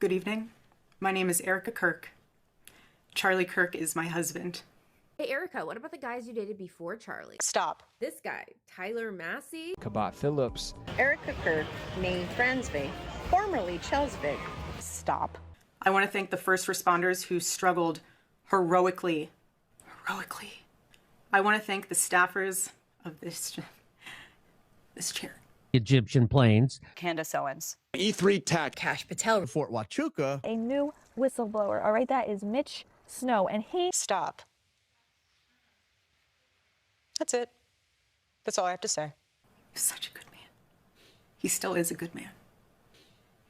Good evening. My name is Erika Kirk. Charlie Kirk is my husband. Hey, Erika, what about the guys you dated before Charlie? Stop. This guy, Tyler Massey? Kabat Phillips. Erika Kirk, named Frantzve, formerly Chelsvig. Stop. I want to thank the first responders who struggled heroically. I want to thank the staffers of this chair. Egyptian planes. Candace Owens. E3 Tech. Cash Patel. Fort Huachuca. A new whistleblower, all right? That is Mitch Snow, and he... Stop. That's it. That's all I have to say. He's such a good man. He still is a good man.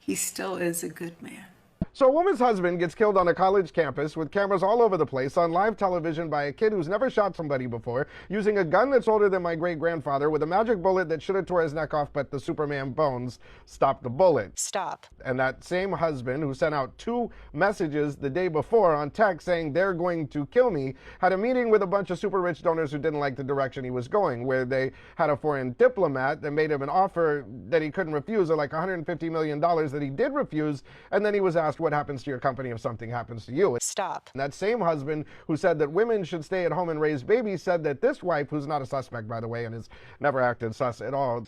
He still is a good man. So a woman's husband gets killed on a college campus with cameras all over the place on live television by a kid who's never shot somebody before, using a gun that's older than my great-grandfather with a magic bullet that should have tore his neck off, but the Superman bones stopped the bullet. Stop. And that same husband who sent out 2 messages the day before on text saying they're going to kill me, had a meeting with a bunch of super rich donors who didn't like the direction he was going, where they had a foreign diplomat that made him an offer that he couldn't refuse of like $150 million that he did refuse, and then he was asked what happens to your company if something happens to you. Stop. And that same husband who said that women should stay at home and raise babies said that this wife, who's not a suspect by the way and has never acted sus at all,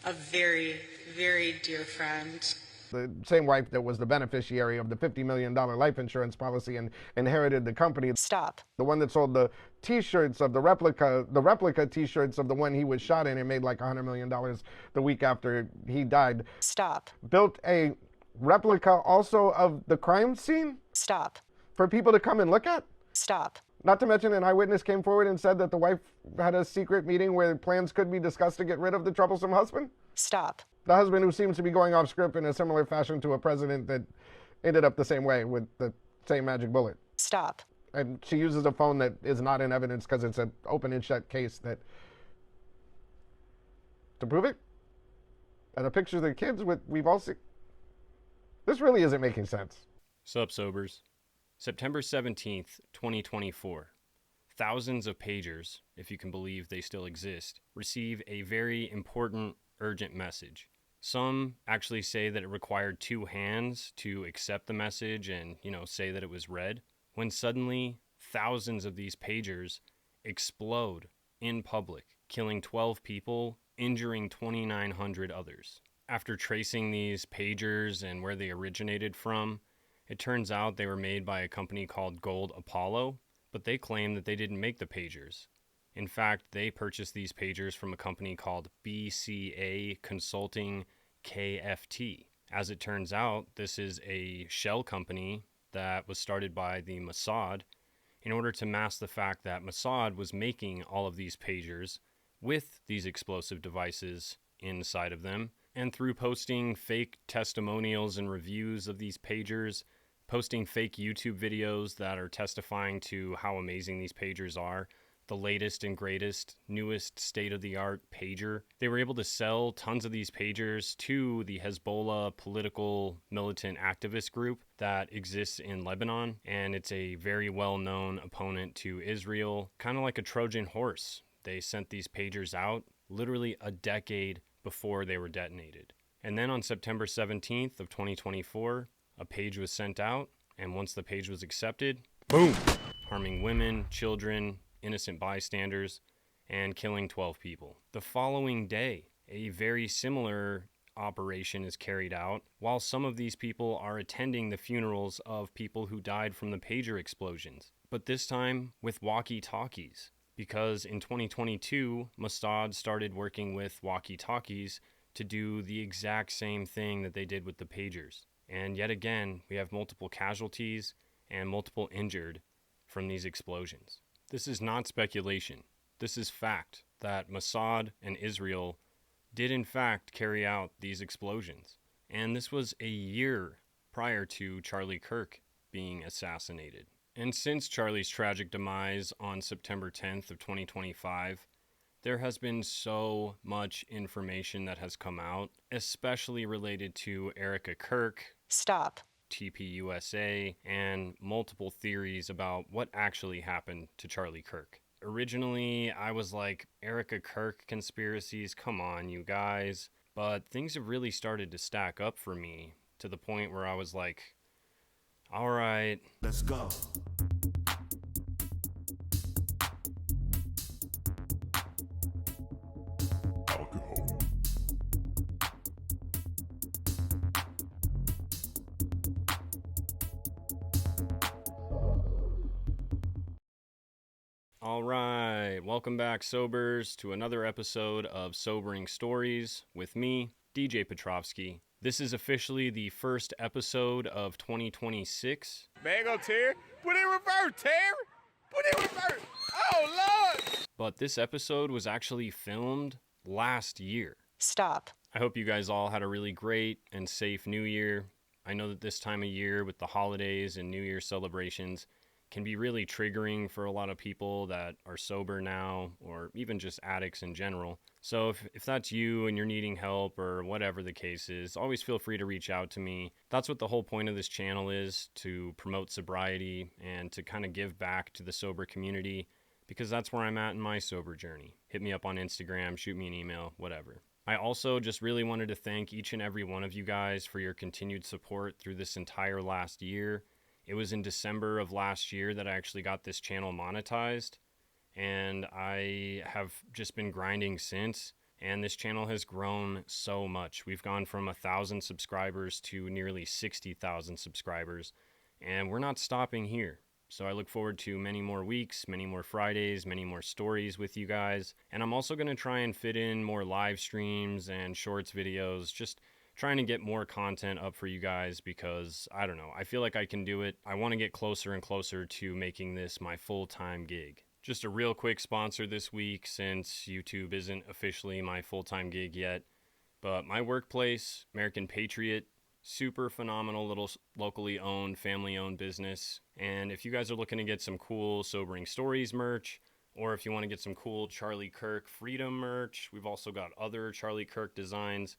A very, very dear friend. the same wife that was the beneficiary of the $50 million life insurance policy and inherited the company. Stop. The one that sold the t-shirts of the replica t-shirts of the one he was shot in and made like $100 million the week after he died. Stop. Built a replica also of the crime scene Stop. for people to come and look at. Stop. Not to mention an eyewitness came forward and said that the wife had a secret meeting where plans could be discussed to get rid of the troublesome husband. Stop. The husband who seems to be going off script in a similar fashion to a president that ended up the same way with the same magic bullet. Stop. And she uses a phone that is not in evidence because it's an open and shut case that, to prove it, and the pictures of the kids we've all seen. This really isn't making sense. Sup, sobers. September 17th, 2024. Thousands of pagers, if you can believe they still exist, receive a very important, urgent message. Some actually say that it required 2 hands to accept the message and, say that it was read. When suddenly, thousands of these pagers explode in public, killing 12 people, injuring 2,900 others. After tracing these pagers and where they originated from, it turns out they were made by a company called Gold Apollo, but they claim that they didn't make the pagers. In fact, they purchased these pagers from a company called BCA Consulting KFT. As it turns out, this is a shell company that was started by the Mossad in order to mask the fact that Mossad was making all of these pagers with these explosive devices inside of them. And through posting fake testimonials and reviews of these pagers, posting fake YouTube videos that are testifying to how amazing these pagers are, the latest and greatest, newest state-of-the-art pager, they were able to sell tons of these pagers to the Hezbollah political militant activist group that exists in Lebanon, and it's a very well-known opponent to Israel, kind of like a Trojan horse. They sent these pagers out literally a decade before they were detonated. And then on September 17th of 2024, a page was sent out, and once the page was accepted, boom, harming women, children, innocent bystanders, and killing 12 people. The following day, a very similar operation is carried out while some of these people are attending the funerals of people who died from the pager explosions, but this time with walkie-talkies. Because in 2022, Mossad started working with walkie-talkies to do the exact same thing that they did with the pagers. And yet again, we have multiple casualties and multiple injured from these explosions. This is not speculation. This is fact that Mossad and Israel did in fact carry out these explosions. And this was a year prior to Charlie Kirk being assassinated. And since Charlie's tragic demise on September 10th of 2025, there has been so much information that has come out, especially related to Erika Kirk. Stop. TPUSA, and multiple theories about what actually happened to Charlie Kirk. Originally, I was like, Erika Kirk conspiracies, come on, you guys. But things have really started to stack up for me to the point where I was like, all right, Let's go. Alcohol. all right. Welcome back, Sobers, to another episode of Sobering Stories with me, DJ Petrovsky. This is officially the first episode of 2026. Mango Terry, put in reverse, Terry. Put in reverse. Oh, Lord. But this episode was actually filmed last year. Stop. I hope you guys all had a really great and safe New Year. I know that this time of year with the holidays and New Year celebrations can be really triggering for a lot of people that are sober now, or even just addicts in general. So if that's you and you're needing help or whatever the case is, always feel free to reach out to me. That's what the whole point of this channel is, to promote sobriety and to kind of give back to the sober community, because that's where I'm at in my sober journey. Hit me up on Instagram, shoot me an email, whatever. I also just really wanted to thank each and every one of you guys for your continued support through this entire last year. It was in December of last year that I actually got this channel monetized, and I have just been grinding since, and this channel has grown so much. We've gone from 1,000 subscribers to nearly 60,000 subscribers, and we're not stopping here. So I look forward to many more weeks, many more Fridays, many more stories with you guys, and I'm also going to try and fit in more live streams and shorts videos, just trying to get more content up for you guys, because I don't know, I feel like I can do it. I want to get closer and closer to making this my full-time gig. Just a real quick sponsor this week, since YouTube isn't officially my full-time gig yet, but my workplace, American Patriot, super phenomenal little locally owned, family owned business. And if you guys are looking to get some cool Sobering Stories merch, or if you want to get some cool Charlie Kirk Freedom merch, we've also got other Charlie Kirk designs,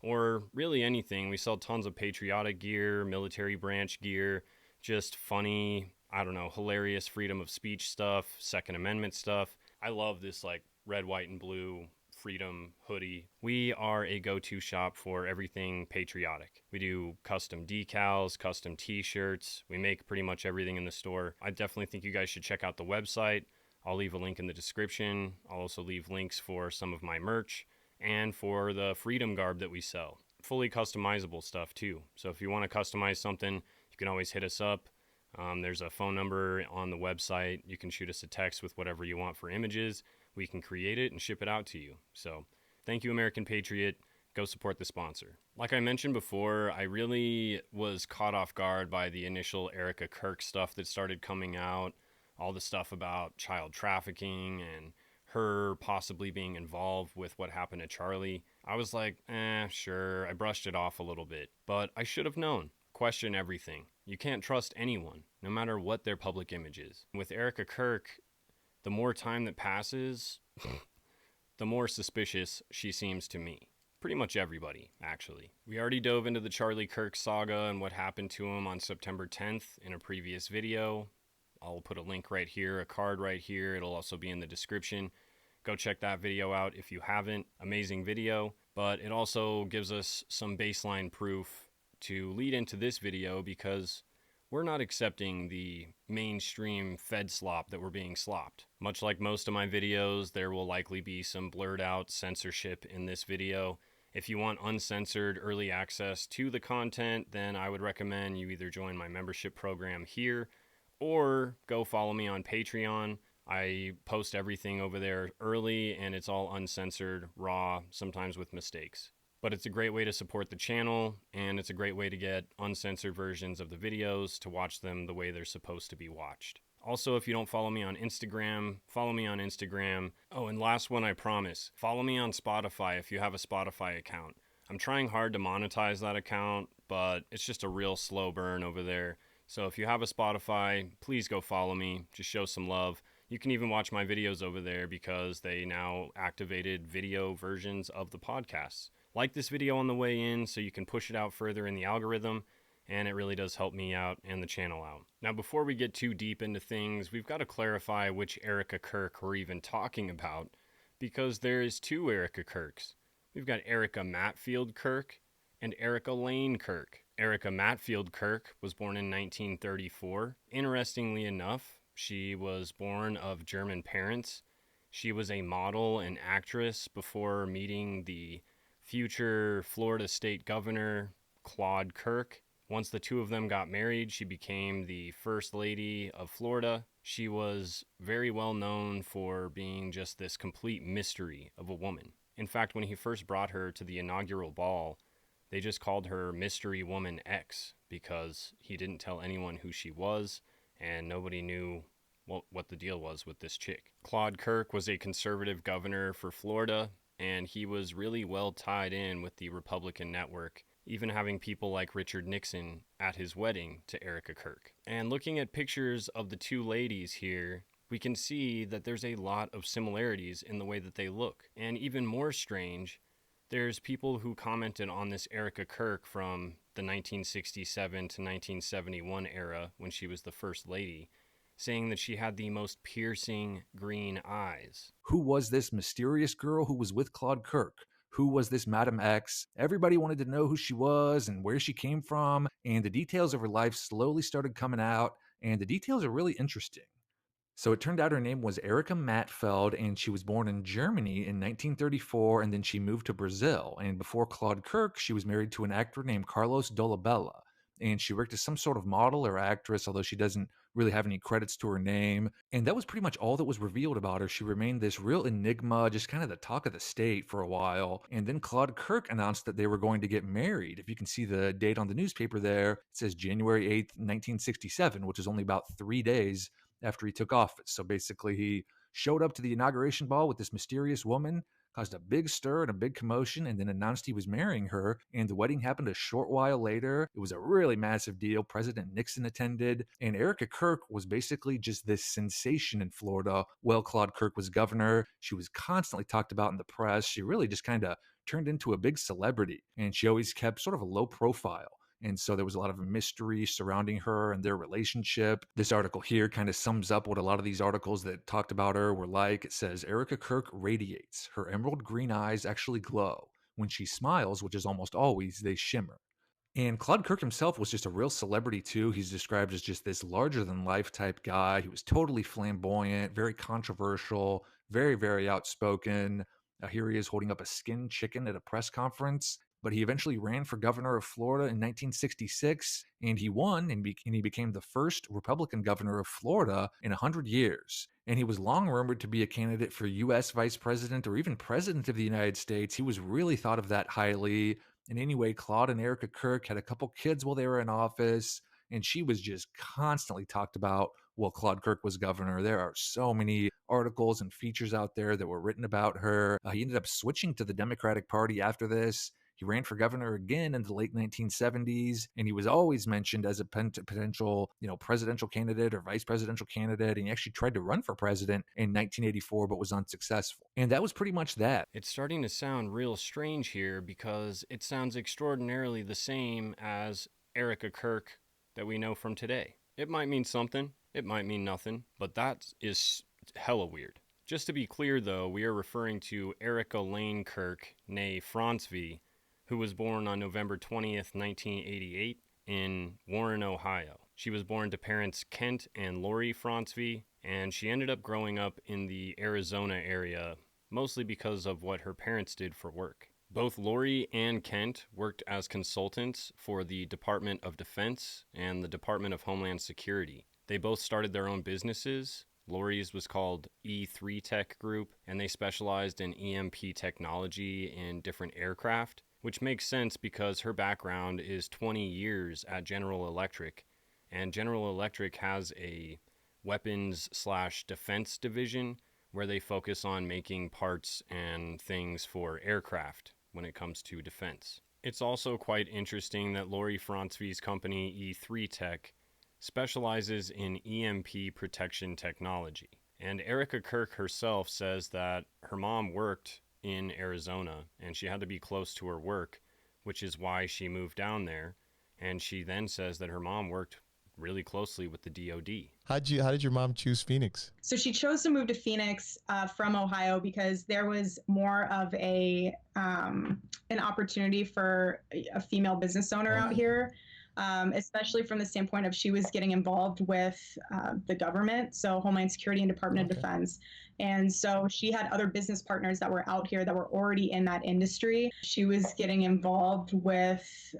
or really anything. We sell tons of patriotic gear, military branch gear, just funny, I don't know, hilarious freedom of speech stuff, Second Amendment stuff. I love this like red, white, and blue freedom hoodie. We are a go-to shop for everything patriotic. We do custom decals, custom t-shirts. We make pretty much everything in the store. I definitely think you guys should check out the website. I'll leave a link in the description. I'll also leave links for some of my merch and for the freedom garb that we sell. Fully customizable stuff too. So if you want to customize something, you can always hit us up. There's a phone number on the website. You can shoot us a text with whatever you want for images. We can create it and ship it out to you. So thank you, American Patriot. Go support the sponsor. Like I mentioned before, I really was caught off guard by the initial Erika Kirk stuff that started coming out. All the stuff about child trafficking and her possibly being involved with what happened to Charlie. I was like, sure. I brushed it off a little bit, but I should have known. Question everything. You can't trust anyone, no matter what their public image is. With Erika Kirk, the more time that passes, the more suspicious she seems to me. Pretty much everybody, actually. We already dove into the Charlie Kirk saga and what happened to him on September 10th in a previous video. I'll put a link right here, a card right here. It'll also be in the description. Go check that video out if you haven't. Amazing video, but it also gives us some baseline proof to lead into this video, because we're not accepting the mainstream Fed slop that we're being slopped. Much like most of my videos, there will likely be some blurred out censorship in this video. If you want uncensored early access to the content, then I would recommend you either join my membership program here or go follow me on Patreon. I post everything over there early, and it's all uncensored, raw, sometimes with mistakes. But it's a great way to support the channel, and it's a great way to get uncensored versions of the videos, to watch them the way they're supposed to be watched. Also, if you don't follow me on Instagram, follow me on Instagram. Oh, and last one, I promise. Follow me on Spotify if you have a Spotify account. I'm trying hard to monetize that account, but it's just a real slow burn over there. So if you have a Spotify, please go follow me. Just show some love. You can even watch my videos over there, because they now activated video versions of the podcasts. Like this video on the way in so you can push it out further in the algorithm, and it really does help me out and the channel out. Now, before we get too deep into things, we've got to clarify which Erika Kirk we're even talking about, because there is two Erika Kirks. We've got Erika Matfield Kirk and Erika Lane Kirk. Erika Matfield Kirk was born in 1934. Interestingly enough, she was born of German parents. She was a model and actress before meeting the future Florida state governor, Claude Kirk. Once the two of them got married, she became the First Lady of Florida. She was very well known for being just this complete mystery of a woman. In fact, when he first brought her to the inaugural ball, they just called her Mystery Woman X because he didn't tell anyone who she was and nobody knew what the deal was with this chick. Claude Kirk was a conservative governor for Florida, and he was really well tied in with the Republican network, even having people like Richard Nixon at his wedding to Erika Kirk. And looking at pictures of the two ladies here, we can see that there's a lot of similarities in the way that they look. And even more strange, there's people who commented on this Erika Kirk from the 1967 to 1971 era when she was the First Lady, saying that she had the most piercing green eyes. Who was this mysterious girl who was with Claude Kirk? Who was this Madam X? Everybody wanted to know who she was and where she came from, and the details of her life slowly started coming out, and the details are really interesting. So it turned out her name was Erika Matfeld, and she was born in Germany in 1934, and then she moved to Brazil. And before Claude Kirk, she was married to an actor named Carlos Dolabella, and she worked as some sort of model or actress, although she doesn't really have any credits to her name. And that was pretty much all that was revealed about her. She remained this real enigma, just kind of the talk of the state for a while. And then Claude Kirk announced that they were going to get married. If you can see the date on the newspaper there, it says January 8th, 1967, which is only about 3 days after he took office. So basically, he showed up to the inauguration ball with this mysterious woman, caused a big stir and a big commotion, and then announced he was marrying her. And the wedding happened a short while later. It was a really massive deal. President Nixon attended, and Erika Kirk was basically just this sensation in Florida while Claude Kirk was governor. She was constantly talked about in the press. She really just kind of turned into a big celebrity, and she always kept sort of a low profile. And so there was a lot of mystery surrounding her and their relationship. This article here kind of sums up what a lot of these articles that talked about her were like. It says, Erika Kirk radiates. Her emerald green eyes actually glow. When she smiles, which is almost always, they shimmer. And Claude Kirk himself was just a real celebrity too. He's described as just this larger-than-life type guy. He was totally flamboyant, very controversial, very, very outspoken. Here he is holding up a skinned chicken at a press conference. But he eventually ran for governor of Florida in 1966, and he won, and he became the first Republican governor of Florida in 100 years. And he was long rumored to be a candidate for U.S. vice president or even president of the United States. He was really thought of that highly. And anyway, Claude and Erika Kirk had a couple kids while they were in office, and she was just constantly talked about while Claude Kirk was governor. There are so many articles and features out there that were written about her. He ended up switching to the Democratic Party after this. He ran for governor again in the late 1970s, and he was always mentioned as a potential, presidential candidate or vice presidential candidate. And he actually tried to run for president in 1984, but was unsuccessful. And that was pretty much that. It's starting to sound real strange here because it sounds extraordinarily the same as Erika Kirk that we know from today. It might mean something, it might mean nothing, but that is hella weird. Just to be clear, though, we are referring to Erika Lane Kirk, née Frantzve, who was born on November 20th, 1988 in Warren, Ohio. She was born to parents Kent and Lori Frantzve, and she ended up growing up in the Arizona area, mostly because of what her parents did for work. Both Lori and Kent worked as consultants for the Department of Defense and the Department of Homeland Security. They both started their own businesses. Lori's was called E3 Tech Group, and they specialized in EMP technology in different aircraft, which makes sense because her background is 20 years at General Electric, and General Electric has a weapons/defense division where they focus on making parts and things for aircraft when it comes to defense. It's also quite interesting that Lori Frantzve's company, E3 Tech, specializes in EMP protection technology. And Erika Kirk herself says that her mom worked in Arizona, and she had to be close to her work, which is why she moved down there. And she then says that her mom worked really closely with the DoD. How did your mom choose Phoenix? So she chose to move to Phoenix from Ohio because there was more of an opportunity for a female business owner out here, especially from the standpoint of she was getting involved with the government, so Homeland Security and Department of Defense. And so she had other business partners that were out here that were already in that industry. She was getting involved with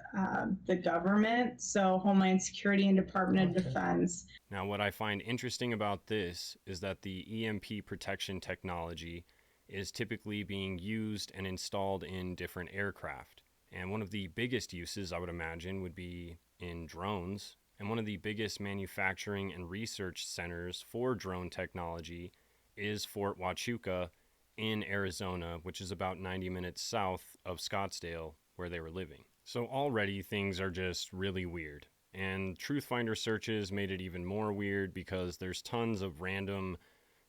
the government, so Homeland Security and Department of Defense. Now, what I find interesting about this is that the EMP protection technology is typically being used and installed in different aircraft. And one of the biggest uses, I would imagine, would be in drones. And one of the biggest manufacturing and research centers for drone technology is Fort Huachuca in Arizona, which is about 90 minutes south of Scottsdale, where they were living. So already things are just really weird. And Truthfinder searches made it even more weird because there's tons of random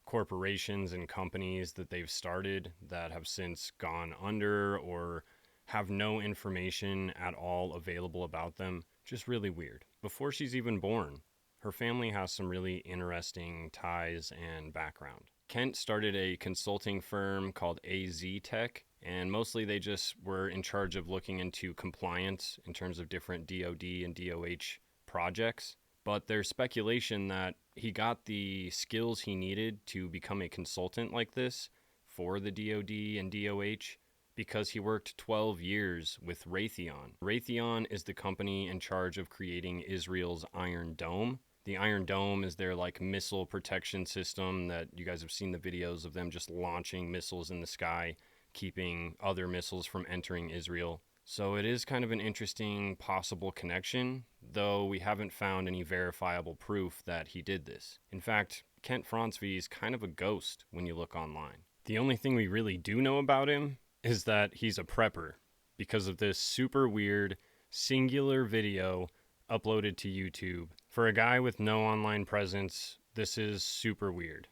corporations and companies that they've started that have since gone under or have no information at all available about them. Just really weird. Before she's even born, her family has some really interesting ties and background. Kent started a consulting firm called AZ Tech, and mostly they just were in charge of looking into compliance in terms of different DoD and DOH projects. But there's speculation that he got the skills he needed to become a consultant like this for the DoD and DOH because he worked 12 years with Raytheon. Raytheon is the company in charge of creating Israel's Iron Dome. The Iron Dome is their missile protection system that you guys have seen the videos of them just launching missiles in the sky, keeping other missiles from entering Israel. So it is kind of an interesting possible connection, though we haven't found any verifiable proof that he did this. In fact, Kent Frantzve is kind of a ghost when you look online. The only thing we really do know about him is that he's a prepper because of this super weird singular video uploaded to YouTube. For a guy with no online presence, this is super weird.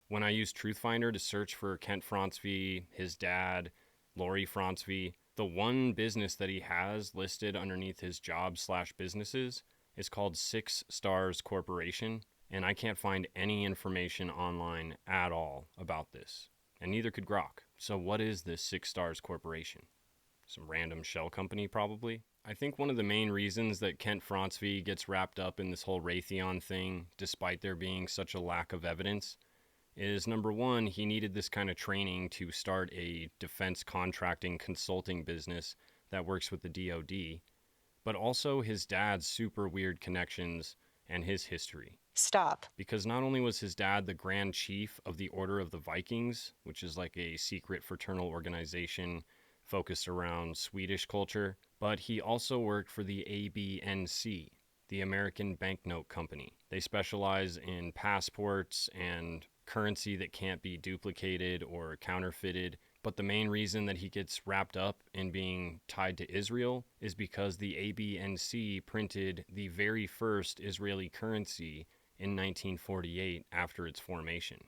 When I used Truthfinder to search for Kent Frantzve, his dad, Lori Frantzve, the one business that he has listed underneath his job/businesses is called Six Stars Corporation, and I can't find any information online at all about this, and neither could Grok. So what is this Six Stars Corporation? Some random shell company, probably? I think one of the main reasons that Kent Frantzve gets wrapped up in this whole Raytheon thing, despite there being such a lack of evidence, is number one, he needed this kind of training to start a defense contracting consulting business that works with the DoD, but also his dad's super weird connections and his history. Stop. Because not only was his dad the Grand Chief of the Order of the Vikings, which is like a secret fraternal organization focused around Swedish culture, but he also worked for the ABNC, the American Banknote Company. They specialize in passports and currency that can't be duplicated or counterfeited. But the main reason that he gets wrapped up in being tied to Israel is because the ABNC printed the very first Israeli currency in 1948 after its formation.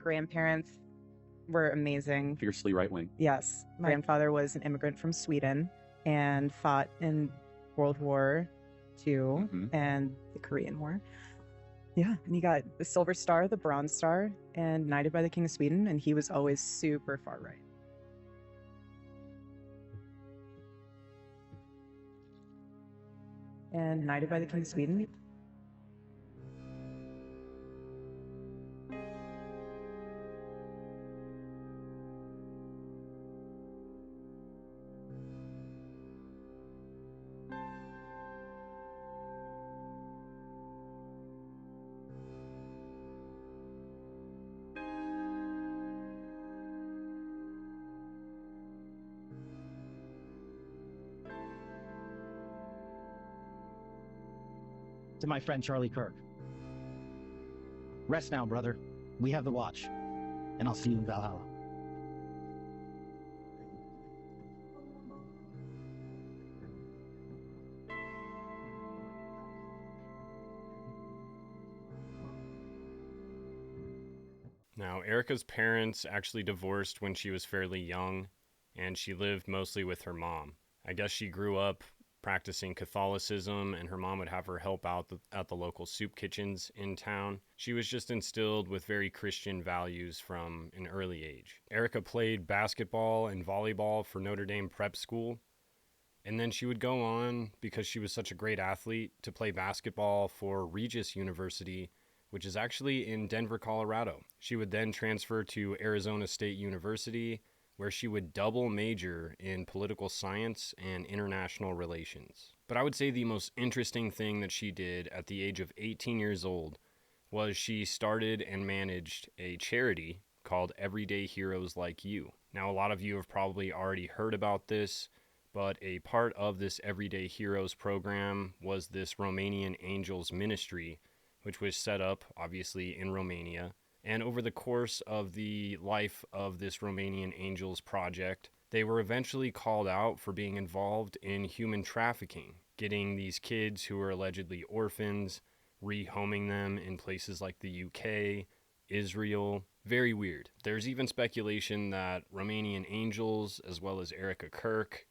grandparents were amazing. Fiercely right wing. Yes. My grandfather was an immigrant from Sweden and fought in World War II and the Korean War. Yeah, and he got the Silver Star, the Bronze Star, and knighted by the King of Sweden, and he was always super far right. And knighted by the King of Sweden. To my friend Charlie Kirk. Rest now, brother. We have the watch, and I'll see you in Valhalla. Now, Erika's parents actually divorced when she was fairly young, and she lived mostly with her mom. I guess she grew up practicing Catholicism, and her mom would have her help out at the local soup kitchens in town. She was just instilled with very Christian values from an early age. Erika played basketball and volleyball for Notre Dame Prep School, and then she would go on, because she was such a great athlete, to play basketball for Regis University, which is actually in Denver, Colorado. She would then transfer to Arizona State University, where she would double major in political science and international relations. But I would say the most interesting thing that she did at the age of 18 years old was she started and managed a charity called Everyday Heroes Like You. Now, a lot of you have probably already heard about this, but a part of this Everyday Heroes program was this Romanian Angels ministry, which was set up, obviously, in Romania. And over the course of the life of this Romanian Angels project, they were eventually called out for being involved in human trafficking, getting these kids who were allegedly orphans, rehoming them in places like the UK, Israel. Very weird. There's even speculation that Romanian Angels, as well as Erika Kirk,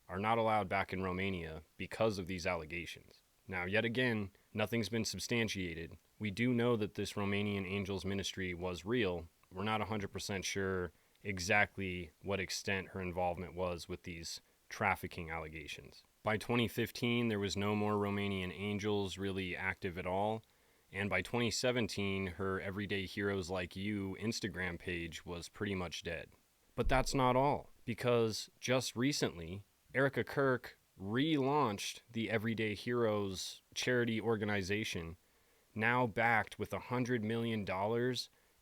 are not allowed back in Romania because of these allegations. Now, yet again, nothing's been substantiated. We do know that this Romanian Angels ministry was real. We're not 100% sure exactly what extent her involvement was with these trafficking allegations. By 2015, there was no more Romanian Angels really active at all. And by 2017, her Everyday Heroes Like You Instagram page was pretty much dead. But that's not all, because just recently, Erika Kirk relaunched the Everyday Heroes charity organization, now backed with $100 million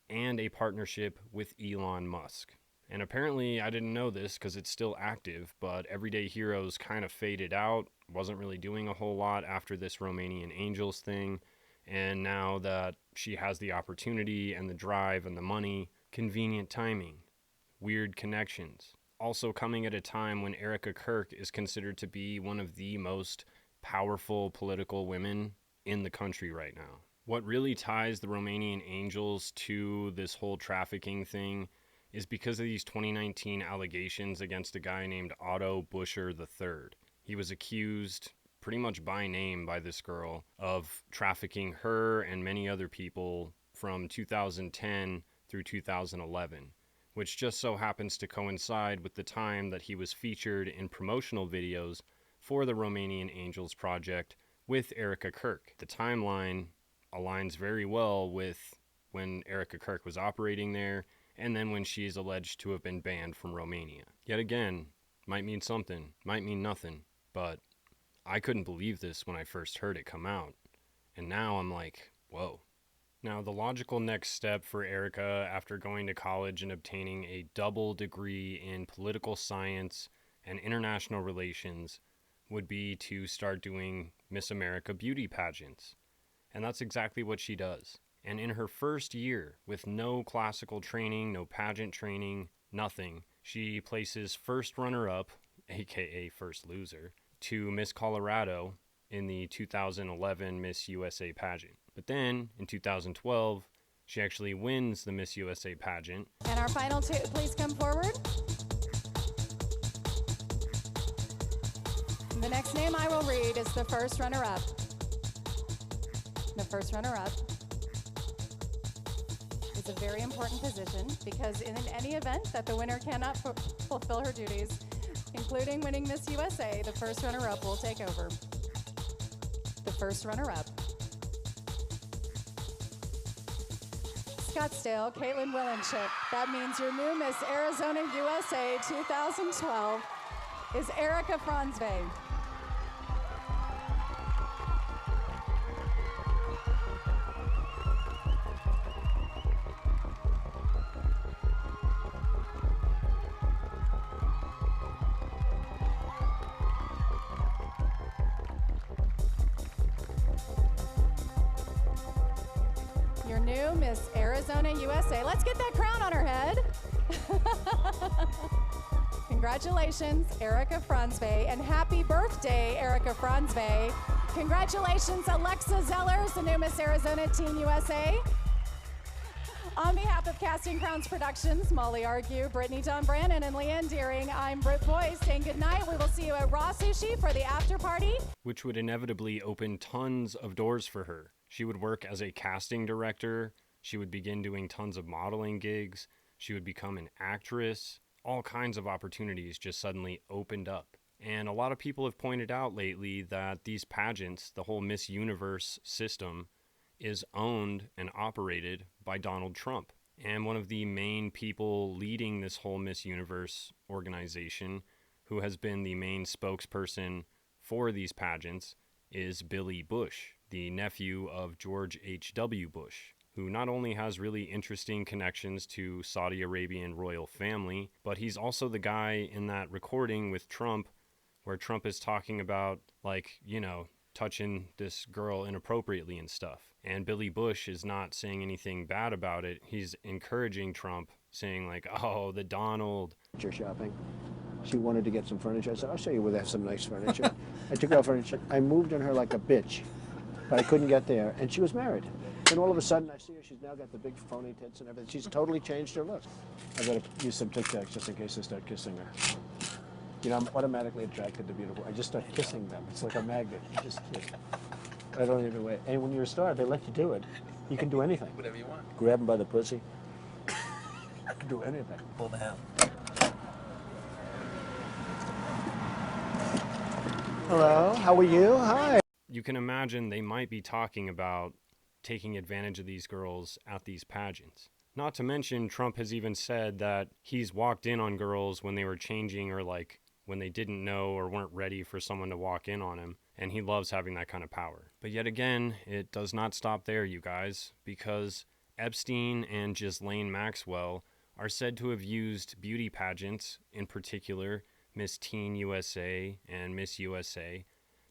and a partnership with Elon Musk. And apparently, I didn't know this because it's still active, but Everyday Heroes kind of faded out, wasn't really doing a whole lot after this Romanian Angels thing. And now that she has the opportunity and the drive and the money, convenient timing, weird connections. Also coming at a time when Erika Kirk is considered to be one of the most powerful political women in the country right now. What really ties the Romanian Angels to this whole trafficking thing is because of these 2019 allegations against a guy named Otto Buscher III. He was accused pretty much by name by this girl of trafficking her and many other people from 2010 through 2011. Which just so happens to coincide with the time that he was featured in promotional videos for the Romanian Angels project with Erika Kirk. The timeline aligns very well with when Erika Kirk was operating there, and then when she is alleged to have been banned from Romania. Yet again, might mean something, might mean nothing, but I couldn't believe this when I first heard it come out. And now I'm like, whoa. Now, the logical next step for Erika after going to college and obtaining a double degree in political science and international relations would be to start doing Miss America beauty pageants. And that's exactly what she does. And in her first year, with no classical training, no pageant training, nothing, she places first runner-up, aka first loser, to Miss Colorado in the 2011 Miss USA pageant. But then, in 2012, She actually wins the Miss USA pageant. And our final two, please come forward. The next name I will read is the first runner-up. The first runner-up is a very important position because in any event that the winner cannot fulfill her duties, including winning Miss USA, the first runner-up will take over. The first runner-up. Scottsdale, Caitlin Willenchip. That means your new Miss Arizona USA 2012 is Erika Frantzve. Your new Miss Arizona USA. Let's get that crown on her head. Congratulations, Erika Frantzve, and happy birthday, Erika Frantzve. Congratulations, Alexa Zellers, the new Miss Arizona Teen USA. On behalf of Casting Crowns Productions, Molly Argue, Brittany Don Brannon, and Leanne Deering, I'm Britt Boyce saying goodnight. We will see you at Raw Sushi for the after party. Which would inevitably open tons of doors for her. She would work as a casting director. She would begin doing tons of modeling gigs. She would become an actress. All kinds of opportunities just suddenly opened up. And a lot of people have pointed out lately that these pageants, the whole Miss Universe system, is owned and operated by Donald Trump. And one of the main people leading this whole Miss Universe organization, who has been the main spokesperson for these pageants, is Billy Bush, the nephew of George H.W. Bush, who not only has really interesting connections to Saudi Arabian royal family, but he's also the guy in that recording with Trump where Trump is talking about, like, you know, touching this girl inappropriately and stuff. And Billy Bush is not saying anything bad about it. He's encouraging Trump, saying like, oh, the Donald. Shopping. She wanted to get some furniture. I said, I'll show you where they have some nice furniture. I took out furniture. I moved on her like a bitch, but I couldn't get there. And she was married. Then all of a sudden, I see her. She's now got the big phony tits and everything. She's totally changed her look. I gotta use some Tic Tacs just in case I start kissing her. You know, I'm automatically attracted to beautiful. I just start kissing them. It's like a magnet. You just kiss. I don't even wait. And when you're a star, they let you do it. You can do anything. Whatever you want. Grab them by the pussy. I can do anything. Pull the hell. Hello, how are you? Hi. You can imagine they might be talking about taking advantage of these girls at these pageants. Not to mention, Trump has even said that he's walked in on girls when they were changing or like when they didn't know or weren't ready for someone to walk in on him, and he loves having that kind of power. But yet again, it does not stop there, you guys, because Epstein and Ghislaine Maxwell are said to have used beauty pageants, in particular Miss Teen USA and Miss USA,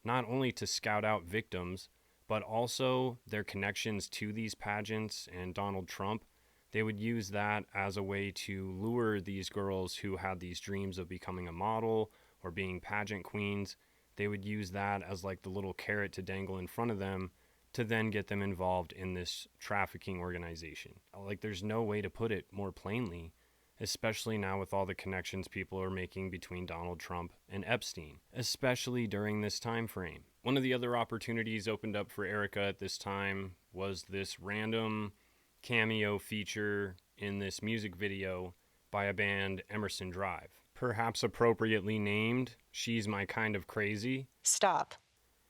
not only to scout out victims, but also their connections to these pageants and Donald Trump. They would use that as a way to lure these girls who had these dreams of becoming a model or being pageant queens. They would use that as like the little carrot to dangle in front of them to then get them involved in this trafficking organization. Like, there's no way to put it more plainly, especially now with all the connections people are making between Donald Trump and Epstein, especially during this time frame. One of the other opportunities opened up for Erika at this time was this random cameo feature in this music video by a band, Emerson Drive. Perhaps appropriately named She's My Kind of Crazy. Stop.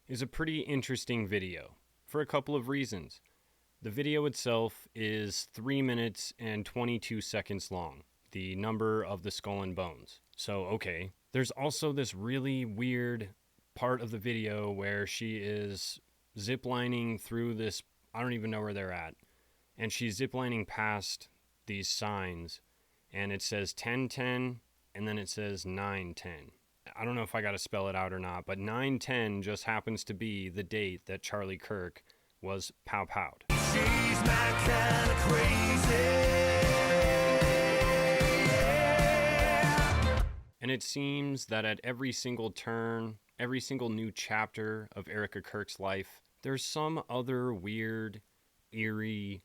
Is a pretty interesting video for a couple of reasons. The video itself is 3 minutes and 22 seconds long, the number of the Skull and Bones. So, okay. There's also this really weird part of the video where she is ziplining through this, I don't even know where they're at, and she's ziplining past these signs, and it says 1010, and then it says 910. I don't know if I got to spell it out or not, but 910 just happens to be the date that Charlie Kirk was pow-powed. She's my kind of crazy. And it seems that at every single turn, every single new chapter of Erika Kirk's life, there's some other weird, eerie,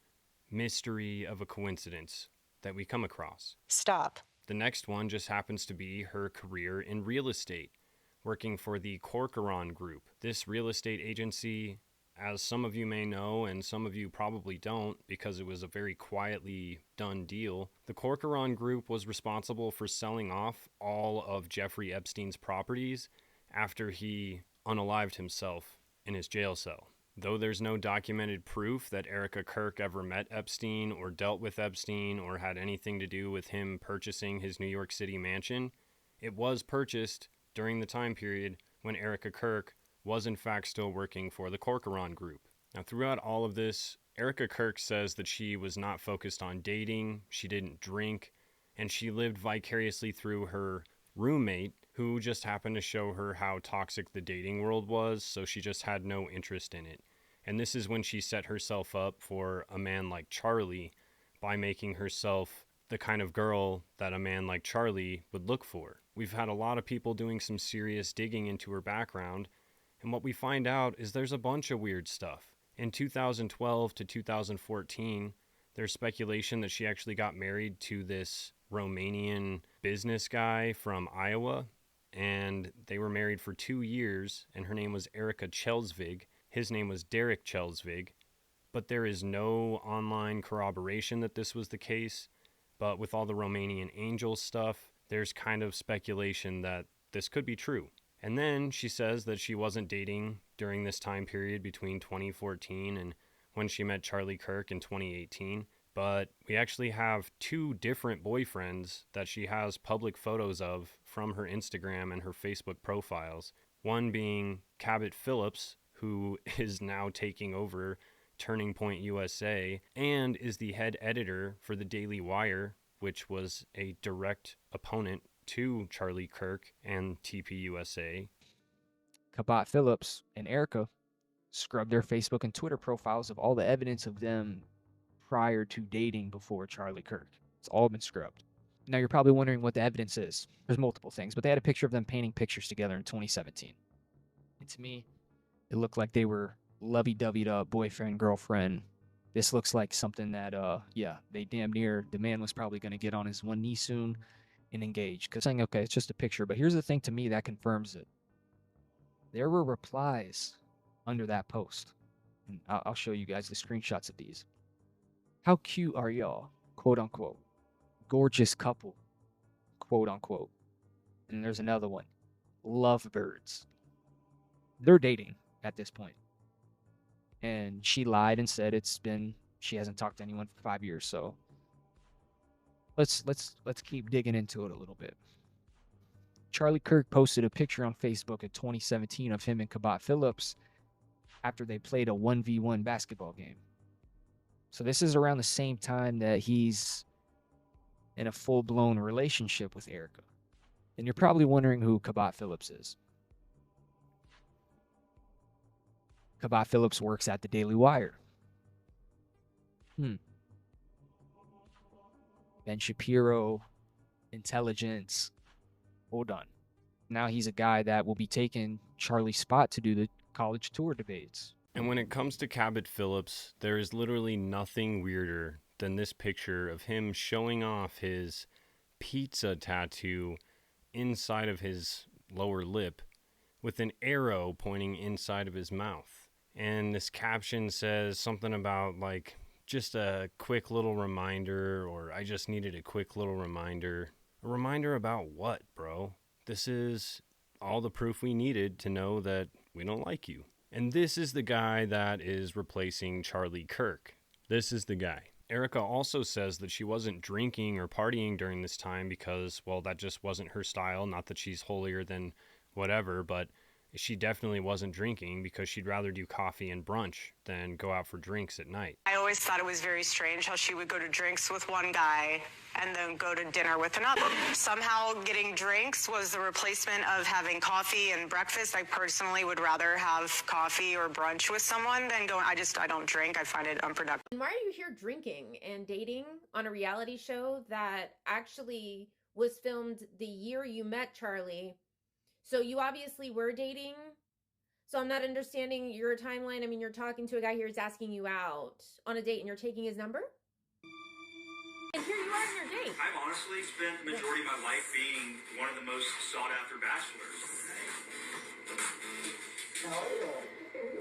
mystery of a coincidence that we come across. Stop. The next one just happens to be her career in real estate, working for the Corcoran Group. This real estate agency, as some of you may know and some of you probably don't because it was a very quietly done deal, the Corcoran Group was responsible for selling off all of Jeffrey Epstein's properties after he unalived himself in his jail cell. Though there's no documented proof that Erika Kirk ever met Epstein or dealt with Epstein or had anything to do with him purchasing his New York City mansion, it was purchased during the time period when Erika Kirk was in fact still working for the Corcoran Group. Now, throughout all of this, Erika Kirk says that she was not focused on dating, she didn't drink, and she lived vicariously through her roommate, who just happened to show her how toxic the dating world was, so she just had no interest in it. And this is when she set herself up for a man like Charlie by making herself the kind of girl that a man like Charlie would look for. We've had a lot of people doing some serious digging into her background, and what we find out is there's a bunch of weird stuff. In 2012 to 2014, there's speculation that she actually got married to this Romanian business guy from Iowa, and they were married for 2 years, and her name was Erika Kirks. His name was Derek Kirks, but there is no online corroboration that this was the case. But with all the Romanian Angels stuff, there's kind of speculation that this could be true. And then she says that she wasn't dating during this time period between 2014 and when she met Charlie Kirk in 2018. But we actually have 2 different boyfriends that she has public photos of from her Instagram and her Facebook profiles. One being Cabot Phillips, who is now taking over Turning Point USA and is the head editor for the Daily Wire, which was a direct opponent to Charlie Kirk and TPUSA. Cabot Phillips and Erika scrubbed their Facebook and Twitter profiles of all the evidence of them prior to dating before Charlie Kirk. It's all been scrubbed. Now you're probably wondering what the evidence is. There's multiple things, but they had a picture of them painting pictures together in 2017. And to me, it looked like they were lovey-doveyed up, boyfriend, girlfriend. This looks like something that, they damn near, the man was probably going to get on his one knee soon and engage. Because saying, okay, it's just a picture. But here's the thing to me that confirms it. There were replies under that post. And I'll show you guys the screenshots of these. How cute are y'all? Quote unquote. Gorgeous couple. Quote unquote. And there's another one. Lovebirds. They're dating at this point. And she lied and said she hasn't talked to anyone for 5 years. So let's keep digging into it a little bit. Charlie Kirk posted a picture on Facebook in 2017 of him and Cabot Phillips after they played a 1v1 basketball game. So this is around the same time that he's in a full-blown relationship with Erika. And you're probably wondering who Cabot Phillips is. Cabot Phillips works at the Daily Wire. Ben Shapiro, intelligence. Hold on. Now he's a guy that will be taking Charlie's spot to do the college tour debates. And when it comes to Cabot Phillips, there is literally nothing weirder than this picture of him showing off his pizza tattoo inside of his lower lip with an arrow pointing inside of his mouth. And this caption says something about like just a quick little reminder, or I just needed a quick little reminder. A reminder about what, bro? This is all the proof we needed to know that we don't like you. And this is the guy that is replacing Charlie Kirk. This is the guy. Erika also says that she wasn't drinking or partying during this time because, well, that just wasn't her style. Not that she's holier than whatever, but she definitely wasn't drinking because she'd rather do coffee and brunch than go out for drinks at night. I always thought it was very strange how she would go to drinks with one guy and then go to dinner with another. Somehow getting drinks was the replacement of having coffee and breakfast. I personally would rather have coffee or brunch with someone than going, I don't drink. I find it unproductive. And why are you here drinking and dating on a reality show that actually was filmed the year you met Charlie? So you obviously were dating. So I'm not understanding your timeline. I mean, you're talking to a guy here who's asking you out on a date and you're taking his number? And here you are in your date. I've honestly spent the majority of my life being one of the most sought-after bachelors.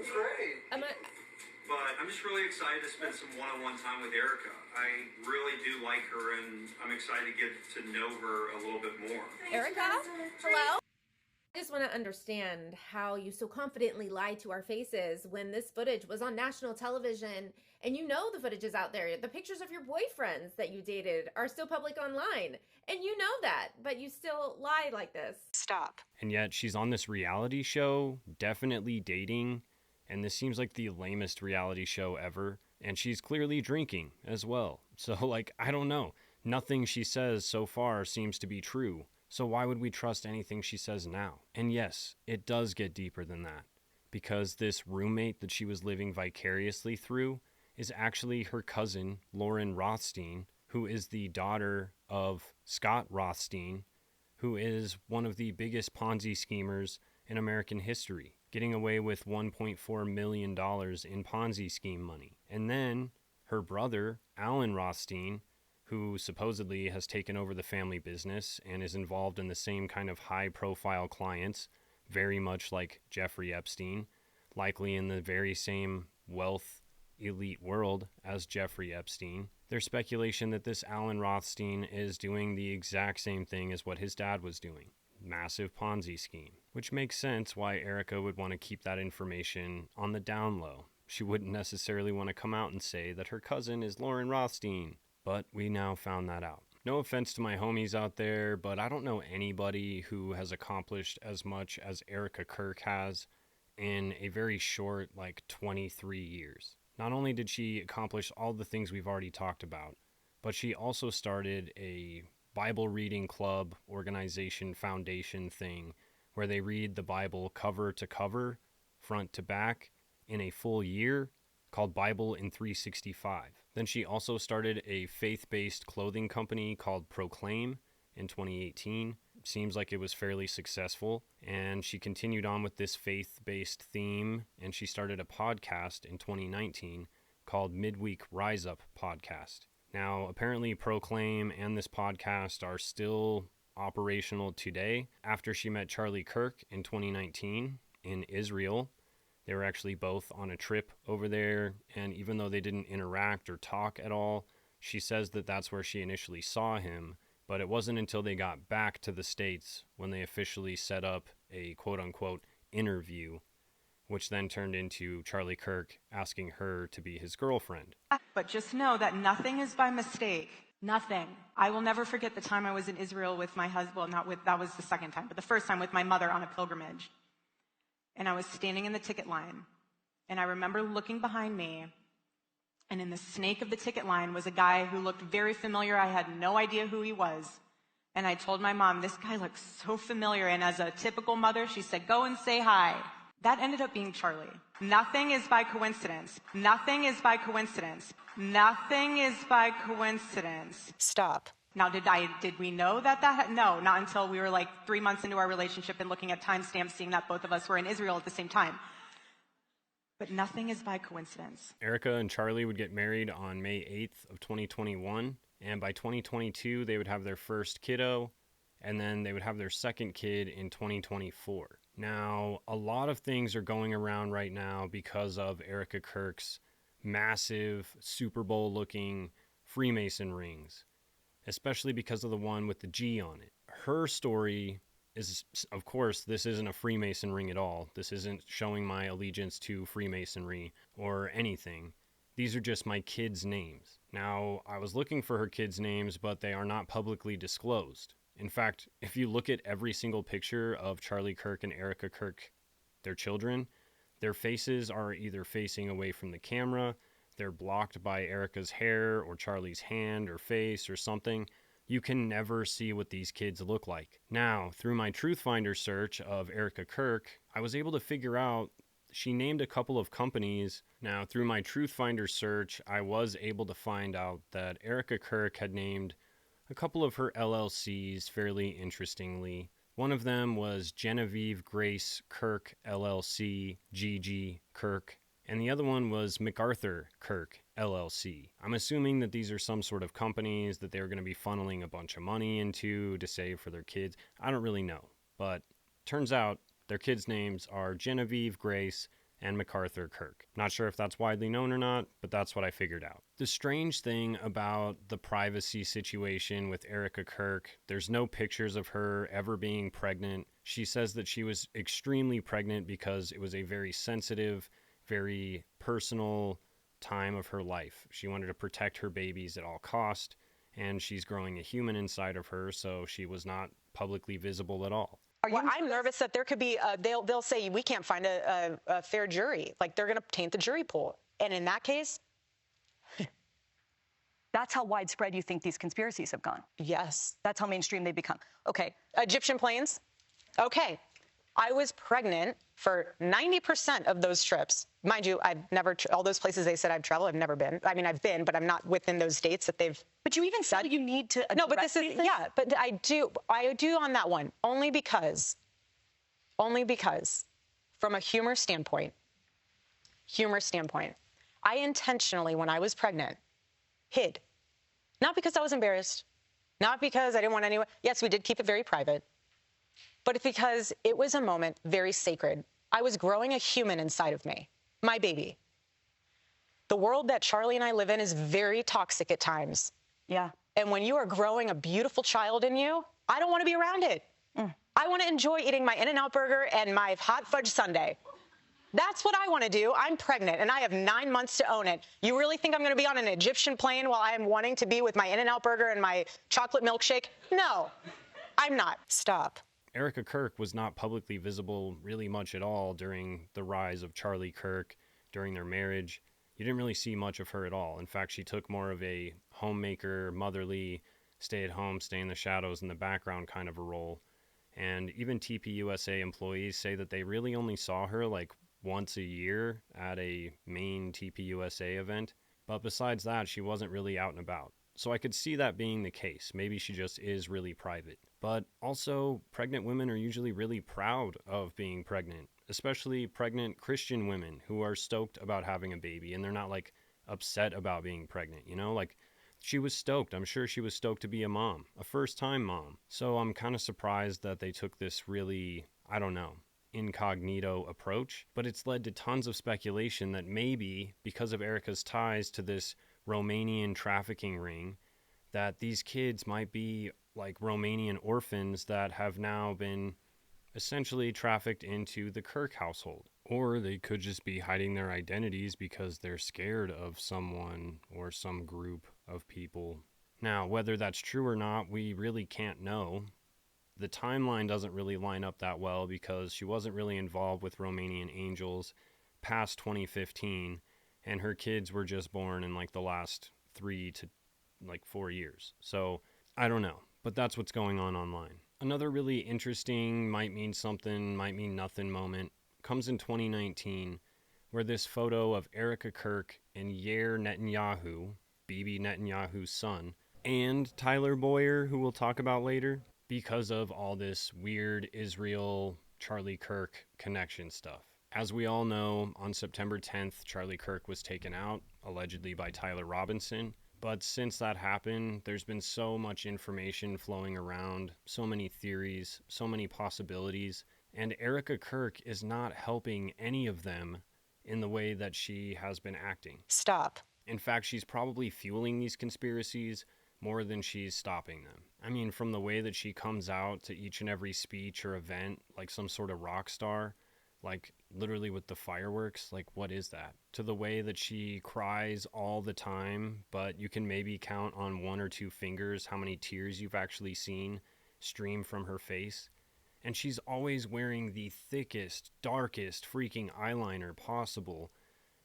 Great. But I'm just really excited to spend some one-on-one time with Erika. I really do like her, and I'm excited to get to know her a little bit more. Erika, hello? I just want to understand how you so confidently lied to our faces when this footage was on national television, and you know the footage is out there. The pictures of your boyfriends that you dated are still public online, and you know that, but you still lie like this. Stop. And yet she's on this reality show, definitely dating, and this seems like the lamest reality show ever, and she's clearly drinking as well. So, I don't know. Nothing she says so far seems to be true. So why would we trust anything she says now? And yes, it does get deeper than that, because this roommate that she was living vicariously through is actually her cousin, Lauren Rothstein, who is the daughter of Scott Rothstein, who is one of the biggest Ponzi schemers in American history, getting away with $1.4 million in Ponzi scheme money. And then her brother, Alan Rothstein, who supposedly has taken over the family business and is involved in the same kind of high-profile clients, very much like Jeffrey Epstein, likely in the very same wealth elite world as Jeffrey Epstein. There's speculation that this Alan Rothstein is doing the exact same thing as what his dad was doing. Massive Ponzi scheme, which makes sense why Erika would want to keep that information on the down low. She wouldn't necessarily want to come out and say that her cousin is Lauren Rothstein. But we now found that out. No offense to my homies out there, but I don't know anybody who has accomplished as much as Erika Kirk has in a very short, 23 years. Not only did she accomplish all the things we've already talked about, but she also started a Bible reading club, organization, foundation thing where they read the Bible cover to cover, front to back, in a full year, called Bible in 365. Then she also started a faith-based clothing company called Proclaim in 2018. Seems like it was fairly successful. And she continued on with this faith-based theme, and she started a podcast in 2019 called Midweek Rise Up Podcast. Now, apparently Proclaim and this podcast are still operational today. After she met Charlie Kirk in 2019 in Israel, they were actually both on a trip over there, and even though they didn't interact or talk at all, she says that that's where she initially saw him, but it wasn't until they got back to the States when they officially set up a quote-unquote interview, which then turned into Charlie Kirk asking her to be his girlfriend. But just know that nothing is by mistake. Nothing. I will never forget the time I was in Israel with my husband. Well, that was the second time, but the first time with my mother on a pilgrimage. And I was standing in the ticket line, and I remember looking behind me, and in the snake of the ticket line was a guy who looked very familiar. I had no idea who he was. And I told my mom, this guy looks so familiar. And as a typical mother, she said, go and say hi. That ended up being Charlie. Nothing is by coincidence. Nothing is by coincidence. Nothing is by coincidence. Stop. Now, did we know that? No, not until we were 3 months into our relationship and looking at timestamps, seeing that both of us were in Israel at the same time. But nothing is by coincidence. Erika and Charlie would get married on May 8th of 2021, and by 2022, they would have their first kiddo, and then they would have their second kid in 2024. Now, a lot of things are going around right now because of Erika Kirk's massive Super Bowl-looking Freemason rings, especially because of the one with the G on it. Her story is, of course, this isn't a Freemason ring at all. This isn't showing my allegiance to Freemasonry or anything. These are just my kids' names. Now, I was looking for her kids' names, but they are not publicly disclosed. In fact, if you look at every single picture of Charlie Kirk and Erika Kirk, their children, their faces are either facing away from the camera, they're blocked by Erika's hair or Charlie's hand or face or something. You can never see what these kids look like. Now, through my Truth Finder search of Erika Kirk, I was able to figure out she named a couple of companies. Now, through my Truth Finder search, I was able to find out that Erika Kirk had named a couple of her LLCs fairly interestingly. One of them was Genevieve Grace Kirk LLC, GG Kirk, and the other one was MacArthur Kirk LLC. I'm assuming that these are some sort of companies that they're going to be funneling a bunch of money into to save for their kids. I don't really know, but turns out their kids' names are Genevieve Grace and MacArthur Kirk. Not sure if that's widely known or not, but that's what I figured out. The strange thing about the privacy situation with Erika Kirk, there's no pictures of her ever being pregnant. She says that she was extremely pregnant because it was a very sensitive, very personal time of her life. She wanted to protect her babies at all cost, and she's growing a human inside of her, so she was not publicly visible at all. I'm nervous that there could be, they'll say we can't find a fair jury. Like they're going to taint the jury pool. And in that case, That's how widespread you think these conspiracies have gone. Yes. That's how mainstream they become. Okay. Egyptian planes. Okay. I was pregnant for 90% of those trips. Mind you, I've never, all those places they said I've traveled, I've never been. I mean, I've been, but I'm not within those dates that they've. But you even said you need to. No, but this is, yeah, but I do on that one. Only because, from a humor standpoint, I intentionally, when I was pregnant, hid. Not because I was embarrassed, not because I didn't want anyone. Yes, we did keep it very private, but it's because it was a moment very sacred. I was growing a human inside of me, my baby. The world that Charlie and I live in is very toxic at times. Yeah. And when you are growing a beautiful child in you, I don't want to be around it. I want to enjoy eating my In-N-Out burger and my hot fudge sundae. That's what I want to do. I'm pregnant, and I have 9 months to own it. You really think I'm going to be on an Egyptian plane while I am wanting to be with my In-N-Out burger and my chocolate milkshake? No, I'm not. Stop. Erika Kirk was not publicly visible really much at all during the rise of Charlie Kirk, during their marriage. You didn't really see much of her at all. In fact, she took more of a homemaker, motherly, stay at home, stay in the shadows, in the background kind of a role. And even TPUSA employees say that they really only saw her like once a year at a main TPUSA event. But besides that, she wasn't really out and about. So I could see that being the case. Maybe she just is really private. But also, pregnant women are usually really proud of being pregnant, especially pregnant Christian women who are stoked about having a baby, and they're not like upset about being pregnant, you know? Like, she was stoked. I'm sure she was stoked to be a mom, a first-time mom. So I'm kind of surprised that they took this really, I don't know, incognito approach. But it's led to tons of speculation that maybe, because of Erika's ties to this Romanian trafficking ring, that these kids might be like Romanian orphans that have now been essentially trafficked into the Kirk household. Or they could just be hiding their identities because they're scared of someone or some group of people. Now, whether that's true or not, we really can't know. The timeline doesn't really line up that well because she wasn't really involved with Romanian Angels past 2015, and her kids were just born in like the last 3 to 4 years. So I don't know, but that's what's going on online. Another really interesting might mean something, might mean nothing moment comes in 2019, where this photo of Erika Kirk and Yair Netanyahu, Bibi Netanyahu's son, and Tyler Boyer, who we'll talk about later, because of all this weird Israel Charlie Kirk connection stuff. As we all know, on September 10th, Charlie Kirk was taken out, allegedly by Tyler Robinson. But since that happened, there's been so much information flowing around, so many theories, so many possibilities, and Erika Kirk is not helping any of them in the way that she has been acting. Stop. In fact, she's probably fueling these conspiracies more than she's stopping them. I mean, from the way that she comes out to each and every speech or event like some sort of rock star, like literally with the fireworks, like what is that? To the way that she cries all the time, but you can maybe count on 1 or 2 fingers how many tears you've actually seen stream from her face. And she's always wearing the thickest, darkest freaking eyeliner possible.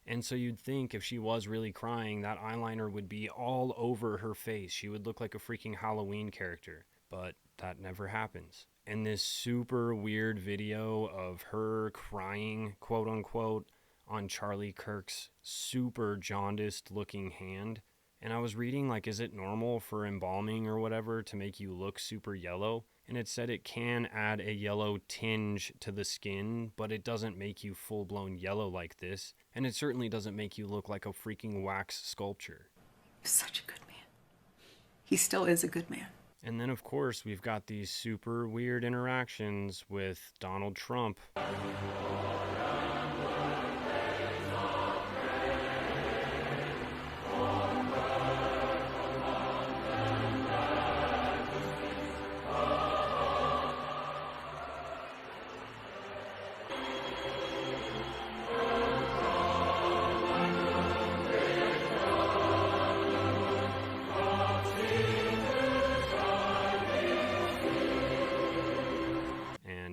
And so you'd think if she was really crying, that eyeliner would be all over her face. She would look like a freaking Halloween character. But that never happens. And this super weird video of her crying, quote unquote, on Charlie Kirk's super jaundiced looking hand. And I was reading, like, is it normal for embalming or whatever to make you look super yellow? and it said it can add a yellow tinge to the skin, but it doesn't make you full-blown yellow like this, and it certainly doesn't make you look like a freaking wax sculpture. He's such a good man. He still is a good man. And then, of course, we've got these super weird interactions with Donald Trump.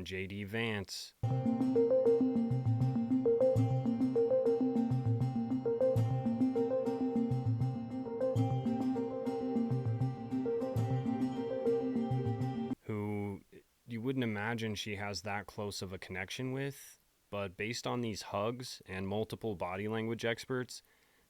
J.D. Vance. Who you wouldn't imagine she has that close of a connection with, but based on these hugs and multiple body language experts,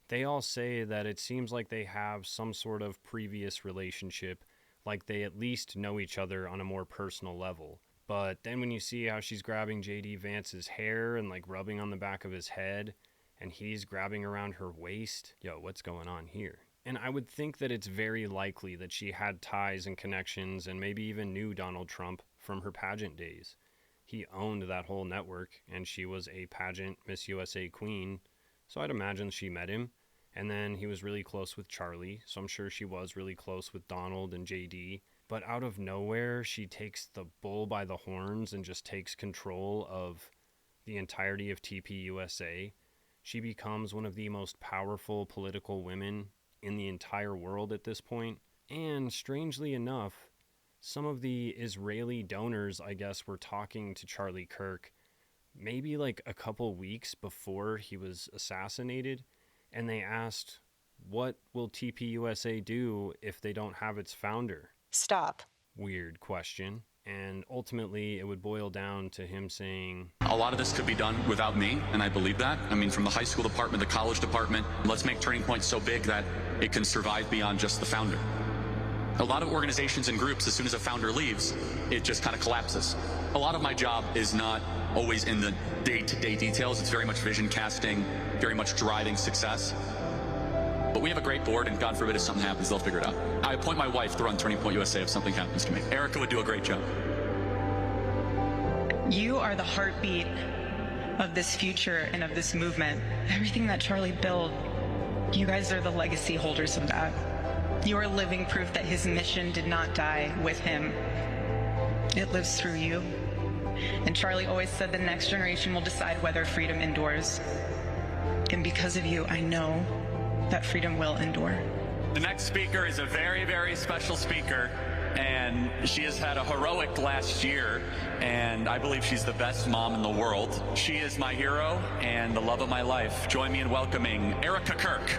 they all say that it seems like they have some sort of previous relationship, like they at least know each other on a more personal level. But then when you see how she's grabbing J.D. Vance's hair and like rubbing on the back of his head, and he's grabbing around her waist, yo, what's going on here? And I would think that it's very likely that she had ties and connections and maybe even knew Donald Trump from her pageant days. He owned that whole network, and she was a pageant Miss USA queen, so I'd imagine she met him. And then he was really close with Charlie, so I'm sure she was really close with Donald and J.D., but out of nowhere, she takes the bull by the horns and just takes control of the entirety of TPUSA. She becomes one of the most powerful political women in the entire world at this point. And strangely enough, some of the Israeli donors, I guess, were talking to Charlie Kirk maybe like a couple weeks before he was assassinated. And they asked, what will TPUSA do if they don't have its founder? Stop. Weird question. And ultimately, it would boil down to him saying, a lot of this could be done without me, and I believe that. I mean, from the high school department, the college department, let's make Turning Point so big that it can survive beyond just the founder. A lot of organizations and groups, as soon as a founder leaves, it just kind of collapses. A lot of my job is not always in the day-to-day details. It's very much vision casting, very much driving success. But we have a great board, and God forbid if something happens, they'll figure it out. I appoint my wife to run Turning Point USA if something happens to me. Erika would do a great job. You are the heartbeat of this future and of this movement. Everything that Charlie built, you guys are the legacy holders of that. You are living proof that his mission did not die with him. It lives through you. And Charlie always said the next generation will decide whether freedom endures. And because of you, I know that freedom will endure. The next speaker is a very, very special speaker, and she has had a heroic last year, and I believe she's the best mom in the world. She is my hero and the love of my life. Join me in welcoming Erika Kirk.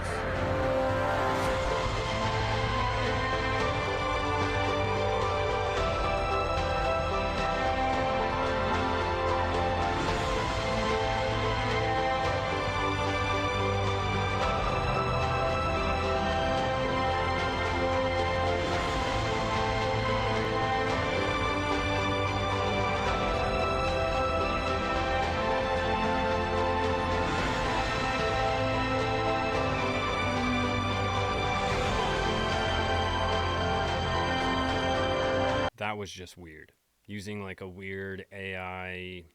That was just weird. Using like a weird AI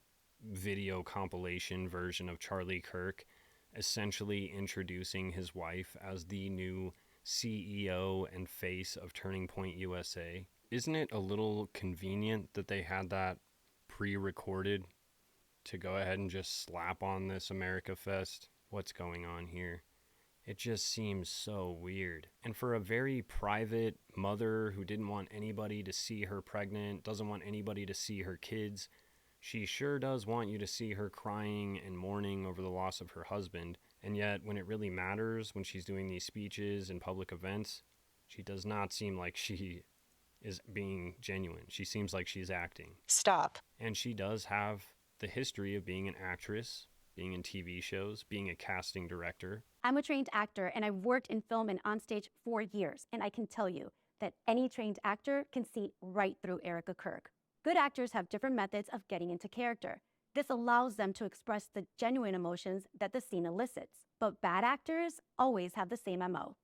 video compilation version of Charlie Kirk, essentially introducing his wife as the new CEO and face of Turning Point USA. Isn't it a little convenient that they had that pre-recorded to go ahead and just slap on this America Fest? What's going on here? It just seems so weird. And for a very private mother who didn't want anybody to see her pregnant, doesn't want anybody to see her kids, she sure does want you to see her crying and mourning over the loss of her husband. And yet, when it really matters, when she's doing these speeches and public events, she does not seem like she is being genuine. She seems like she's acting. Stop. And she does have the history of being an actress, being in TV shows, being a casting director. I'm a trained actor, and I've worked in film and on stage for years, and I can tell you, that any trained actor can see right through Erika Kirk. Good actors have different methods of getting into character. This allows them to express the genuine emotions that the scene elicits. But bad actors always have the same MO: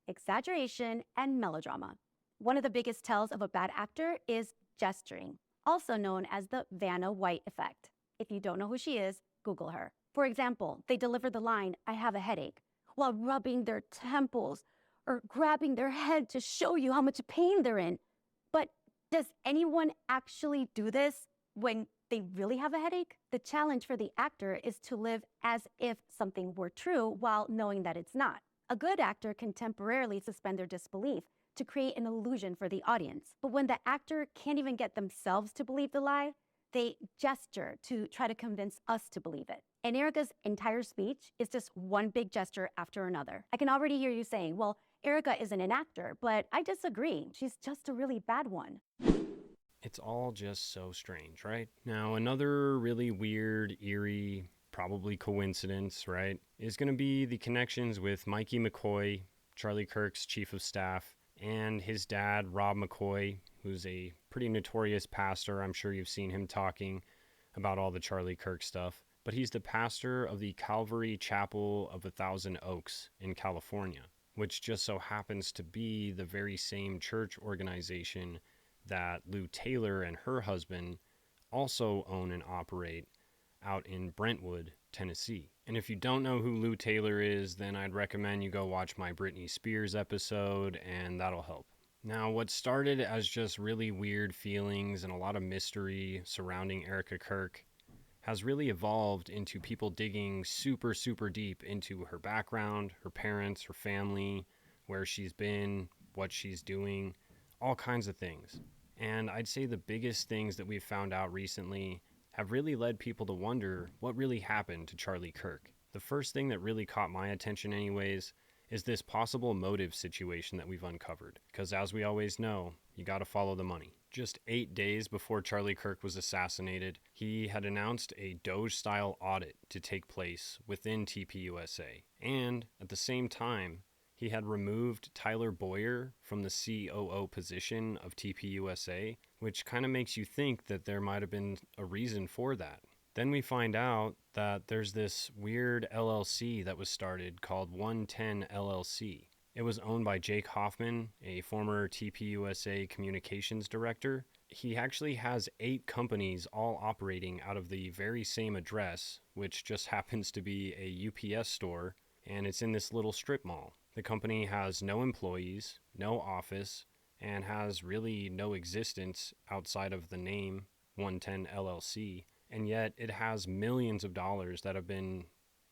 exaggeration and melodrama. One of the biggest tells of a bad actor is gesturing, also known as the Vanna White effect. If you don't know who she is, Google her. For example, they deliver the line, "I have a headache," while rubbing their temples or grabbing their head to show you how much pain they're in. But does anyone actually do this when they really have a headache? The challenge for the actor is to live as if something were true while knowing that it's not. A good actor can temporarily suspend their disbelief to create an illusion for the audience. But when the actor can't even get themselves to believe the lie, they gesture to try to convince us to believe it. And Erika's entire speech is just one big gesture after another. I can already hear you saying, well, Erika isn't an actor, but I disagree. She's just a really bad one. It's all just so strange, right? Now, another really weird, eerie, probably coincidence, right, is going to be the connections with Mikey McCoy, Charlie Kirk's chief of staff, and his dad, Rob McCoy, who's a pretty notorious pastor. I'm sure you've seen him talking about all the Charlie Kirk stuff. But he's the pastor of the Calvary Chapel of 1,000 Oaks in California, which just so happens to be the very same church organization that Lou Taylor and her husband also own and operate out in Brentwood, Tennessee. And if you don't know who Lou Taylor is, then I'd recommend you go watch my Britney Spears episode, and that'll help. Now, what started as just really weird feelings and a lot of mystery surrounding Erika Kirk has really evolved into people digging super, super deep into her background, her parents, her family, where she's been, what she's doing, all kinds of things. And I'd say the biggest things that we've found out recently have really led people to wonder what really happened to Charlie Kirk. The first thing that really caught my attention anyways is this possible motive situation that we've uncovered. Because as we always know, you gotta follow the money. Just 8 days before Charlie Kirk was assassinated, he had announced a Doge-style audit to take place within TPUSA. And at the same time, he had removed Tyler Boyer from the COO position of TPUSA, which kind of makes you think that there might have been a reason for that. Then we find out that there's this weird LLC that was started called 110 LLC. It was owned by Jake Hoffman, a former TPUSA communications director. He actually has 8 companies all operating out of the very same address, which just happens to be a UPS store, and it's in this little strip mall. The company has no employees, no office, and has really no existence outside of the name 110 LLC. And yet it has millions of dollars that have been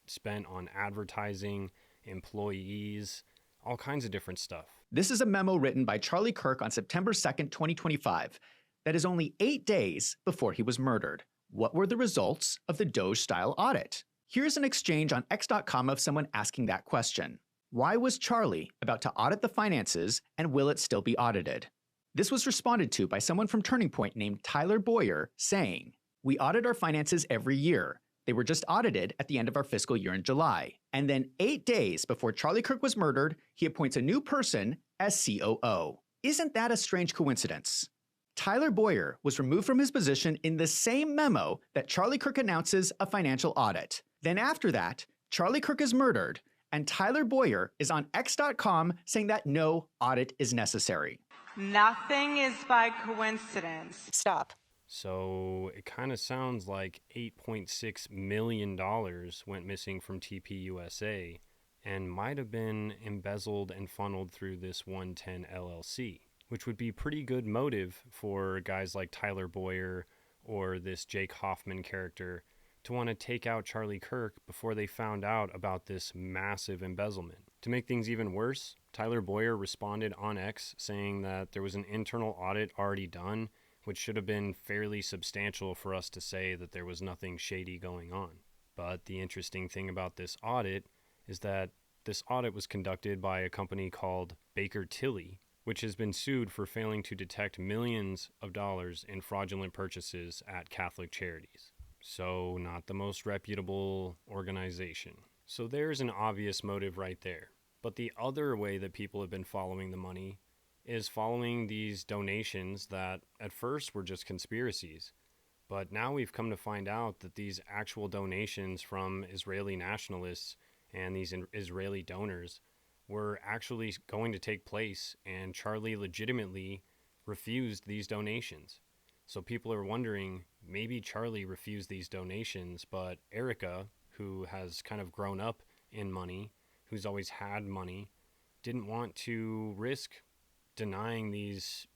spent on advertising, employees, all kinds of different stuff. This is a memo written by Charlie Kirk on September 2nd, 2025, that is only 8 days before he was murdered. What were the results of the Doge-style audit? Here's an exchange on X.com of someone asking that question. Why was Charlie about to audit the finances, and will it still be audited? This was responded to by someone from Turning Point named Tyler Boyer saying, "We audit our finances every year. They were just audited at the end of our fiscal year in July. And then 8 days before Charlie Kirk was murdered, he appoints a new person as COO. Isn't that a strange coincidence?" Tyler Boyer was removed from his position in the same memo that Charlie Kirk announces a financial audit. Then after that, Charlie Kirk is murdered, and Tyler Boyer is on X.com saying that no audit is necessary. Nothing is by coincidence. Stop. So it kind of sounds like $8.6 million went missing from TPUSA and might have been embezzled and funneled through this 110 LLC, which would be pretty good motive for guys like Tyler Boyer or this Jake Hoffman character to want to take out Charlie Kirk before they found out about this massive embezzlement. To make things even worse, Tyler Boyer responded on X saying that there was an internal audit already done, which should have been fairly substantial for us to say that there was nothing shady going on. But the interesting thing about this audit is that this audit was conducted by a company called Baker Tilly, which has been sued for failing to detect millions of dollars in fraudulent purchases at Catholic charities. So not the most reputable organization. So there's an obvious motive right there. But the other way that people have been following the money is following these donations that at first were just conspiracies. But now we've come to find out that these actual donations from Israeli nationalists and these Israeli donors were actually going to take place, and Charlie legitimately refused these donations. So people are wondering, maybe Charlie refused these donations, but Erika, who has kind of grown up in money, who's always had money, didn't want to risk denying these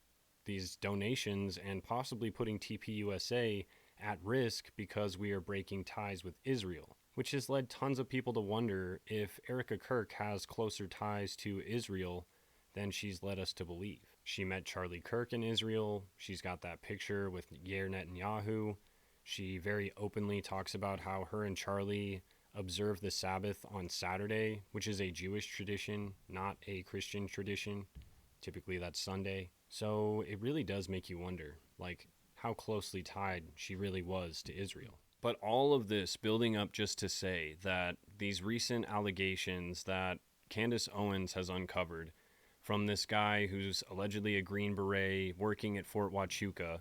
donations and possibly putting TPUSA at risk because we are breaking ties with Israel, which has led tons of people to wonder if Erika Kirk has closer ties to Israel than she's led us to believe. She met Charlie Kirk in Israel. She's got that picture with Yair Netanyahu. She very openly talks about how her and Charlie observe the Sabbath on Saturday, which is a Jewish tradition, not a Christian tradition. Typically that's Sunday. So it really does make you wonder, like, how closely tied she really was to Israel. But all of this building up just to say that these recent allegations that Candace Owens has uncovered from this guy who's allegedly a Green Beret working at Fort Huachuca,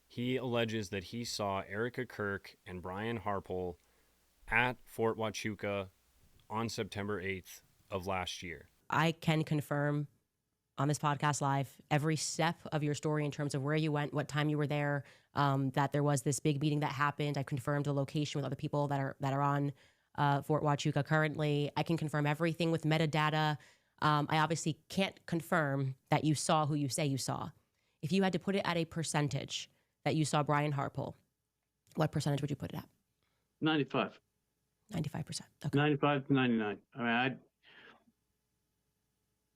he alleges that he saw Erika Kirk and Brian Harpole at Fort Huachuca on September 8th of last year. I can confirm on this podcast live every step of your story in terms of where you went, what time you were there, that there was this big meeting that happened. I confirmed the location with other people that are on Fort Huachuca currently. I can confirm everything with metadata. I obviously can't confirm that you saw who you say you saw. If you had to put it at a percentage that you saw Brian Harpole, what percentage would you put it at? 95. 95%. Okay. 95 to 99. I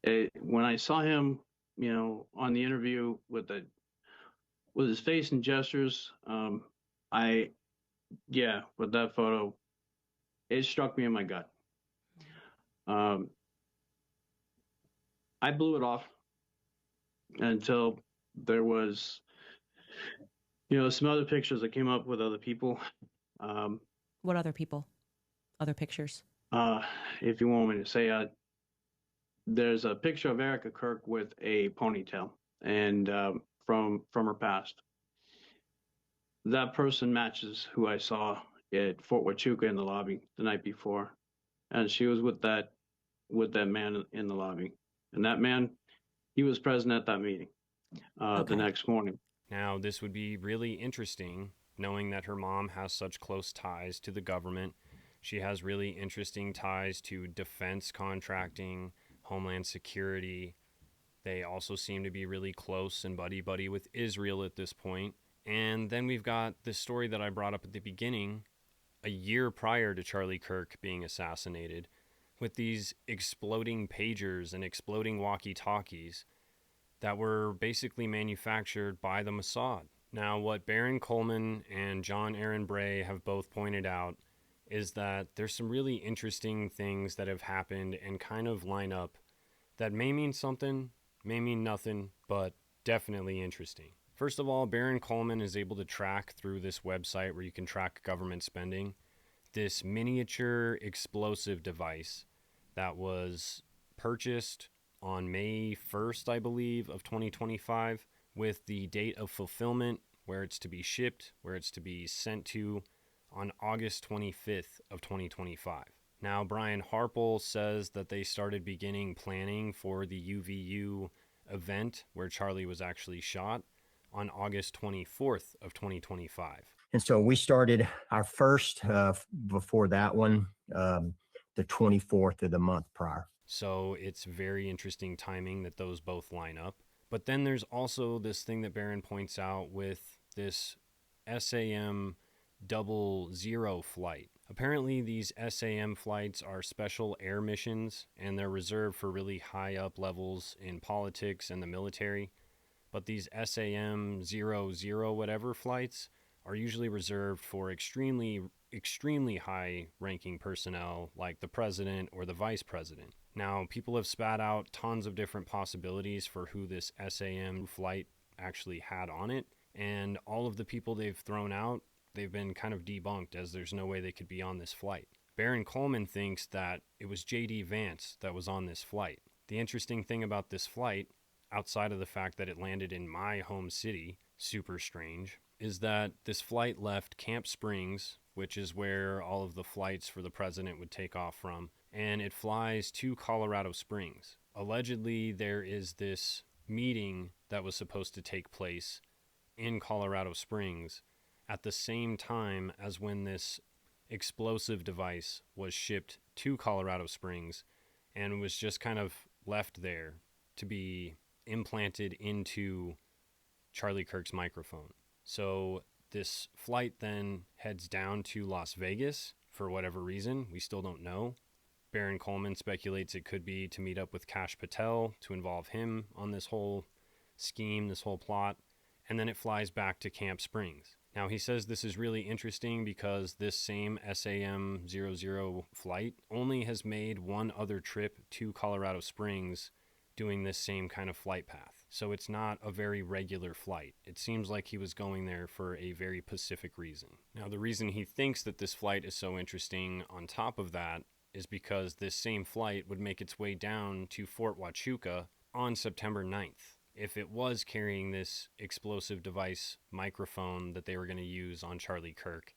mean, when I saw him, on the interview with his face and gestures, with that photo, it struck me in my gut. I blew it off until there was, some other pictures that came up with other people. What other people? Other pictures? If you want me to say, there's a picture of Erika Kirk with a ponytail, and from her past. That person matches who I saw at Fort Huachuca in the lobby the night before, and she was with that man in the lobby, and that man, he was present at that meeting the next morning. Now, this would be really interesting, knowing that her mom has such close ties to the government. She has really interesting ties to defense contracting, Homeland Security. They also seem to be really close and buddy-buddy with Israel at this point. And then we've got this story that I brought up at the beginning, a year prior to Charlie Kirk being assassinated, with these exploding pagers and exploding walkie-talkies that were basically manufactured by the Mossad. Now, what Baron Coleman and John Aaron Bray have both pointed out is that there's some really interesting things that have happened and kind of line up that may mean something, may mean nothing, but definitely interesting. First of all, Baron Coleman is able to track through this website where you can track government spending this miniature explosive device that was purchased on May 1st, I believe, of 2025, with the date of fulfillment, where it's to be shipped, where it's to be sent to, on August 25th of 2025. Now, Brian Harpole says that they started beginning planning for the UVU event where Charlie was actually shot on August 24th of 2025. And so we started our first before that one, the 24th of the month prior. So it's very interesting timing that those both line up. But then there's also this thing that Baron points out with this SAM 00 flight. Apparently these SAM flights are special air missions, and they're reserved for really high up levels in politics and the military. But these SAM 00 whatever flights are usually reserved for extremely high ranking personnel like the president or the vice president. Now, people have spat out tons of different possibilities for who this SAM flight actually had on it, and all of the people they've thrown out, they've been kind of debunked as there's no way they could be on this flight. Baron Coleman thinks that it was J.D. Vance that was on this flight. The interesting thing about this flight, outside of the fact that it landed in my home city, super strange, is that this flight left Camp Springs, which is where all of the flights for the president would take off from, and it flies to Colorado Springs. Allegedly, there is this meeting that was supposed to take place in Colorado Springs at the same time as when this explosive device was shipped to Colorado Springs and was just kind of left there to be implanted into Charlie Kirk's microphone. So this flight then heads down to Las Vegas for whatever reason. We still don't know. Baron Coleman speculates it could be to meet up with Kash Patel to involve him on this whole scheme, this whole plot. And then it flies back to Camp Springs. Now, he says this is really interesting because this same SAM-00 flight only has made one other trip to Colorado Springs doing this same kind of flight path. So it's not a very regular flight. It seems like he was going there for a very specific reason. Now, the reason he thinks that this flight is so interesting on top of that is because this same flight would make its way down to Fort Huachuca on September 9th. If it was carrying this explosive device microphone that they were going to use on Charlie Kirk,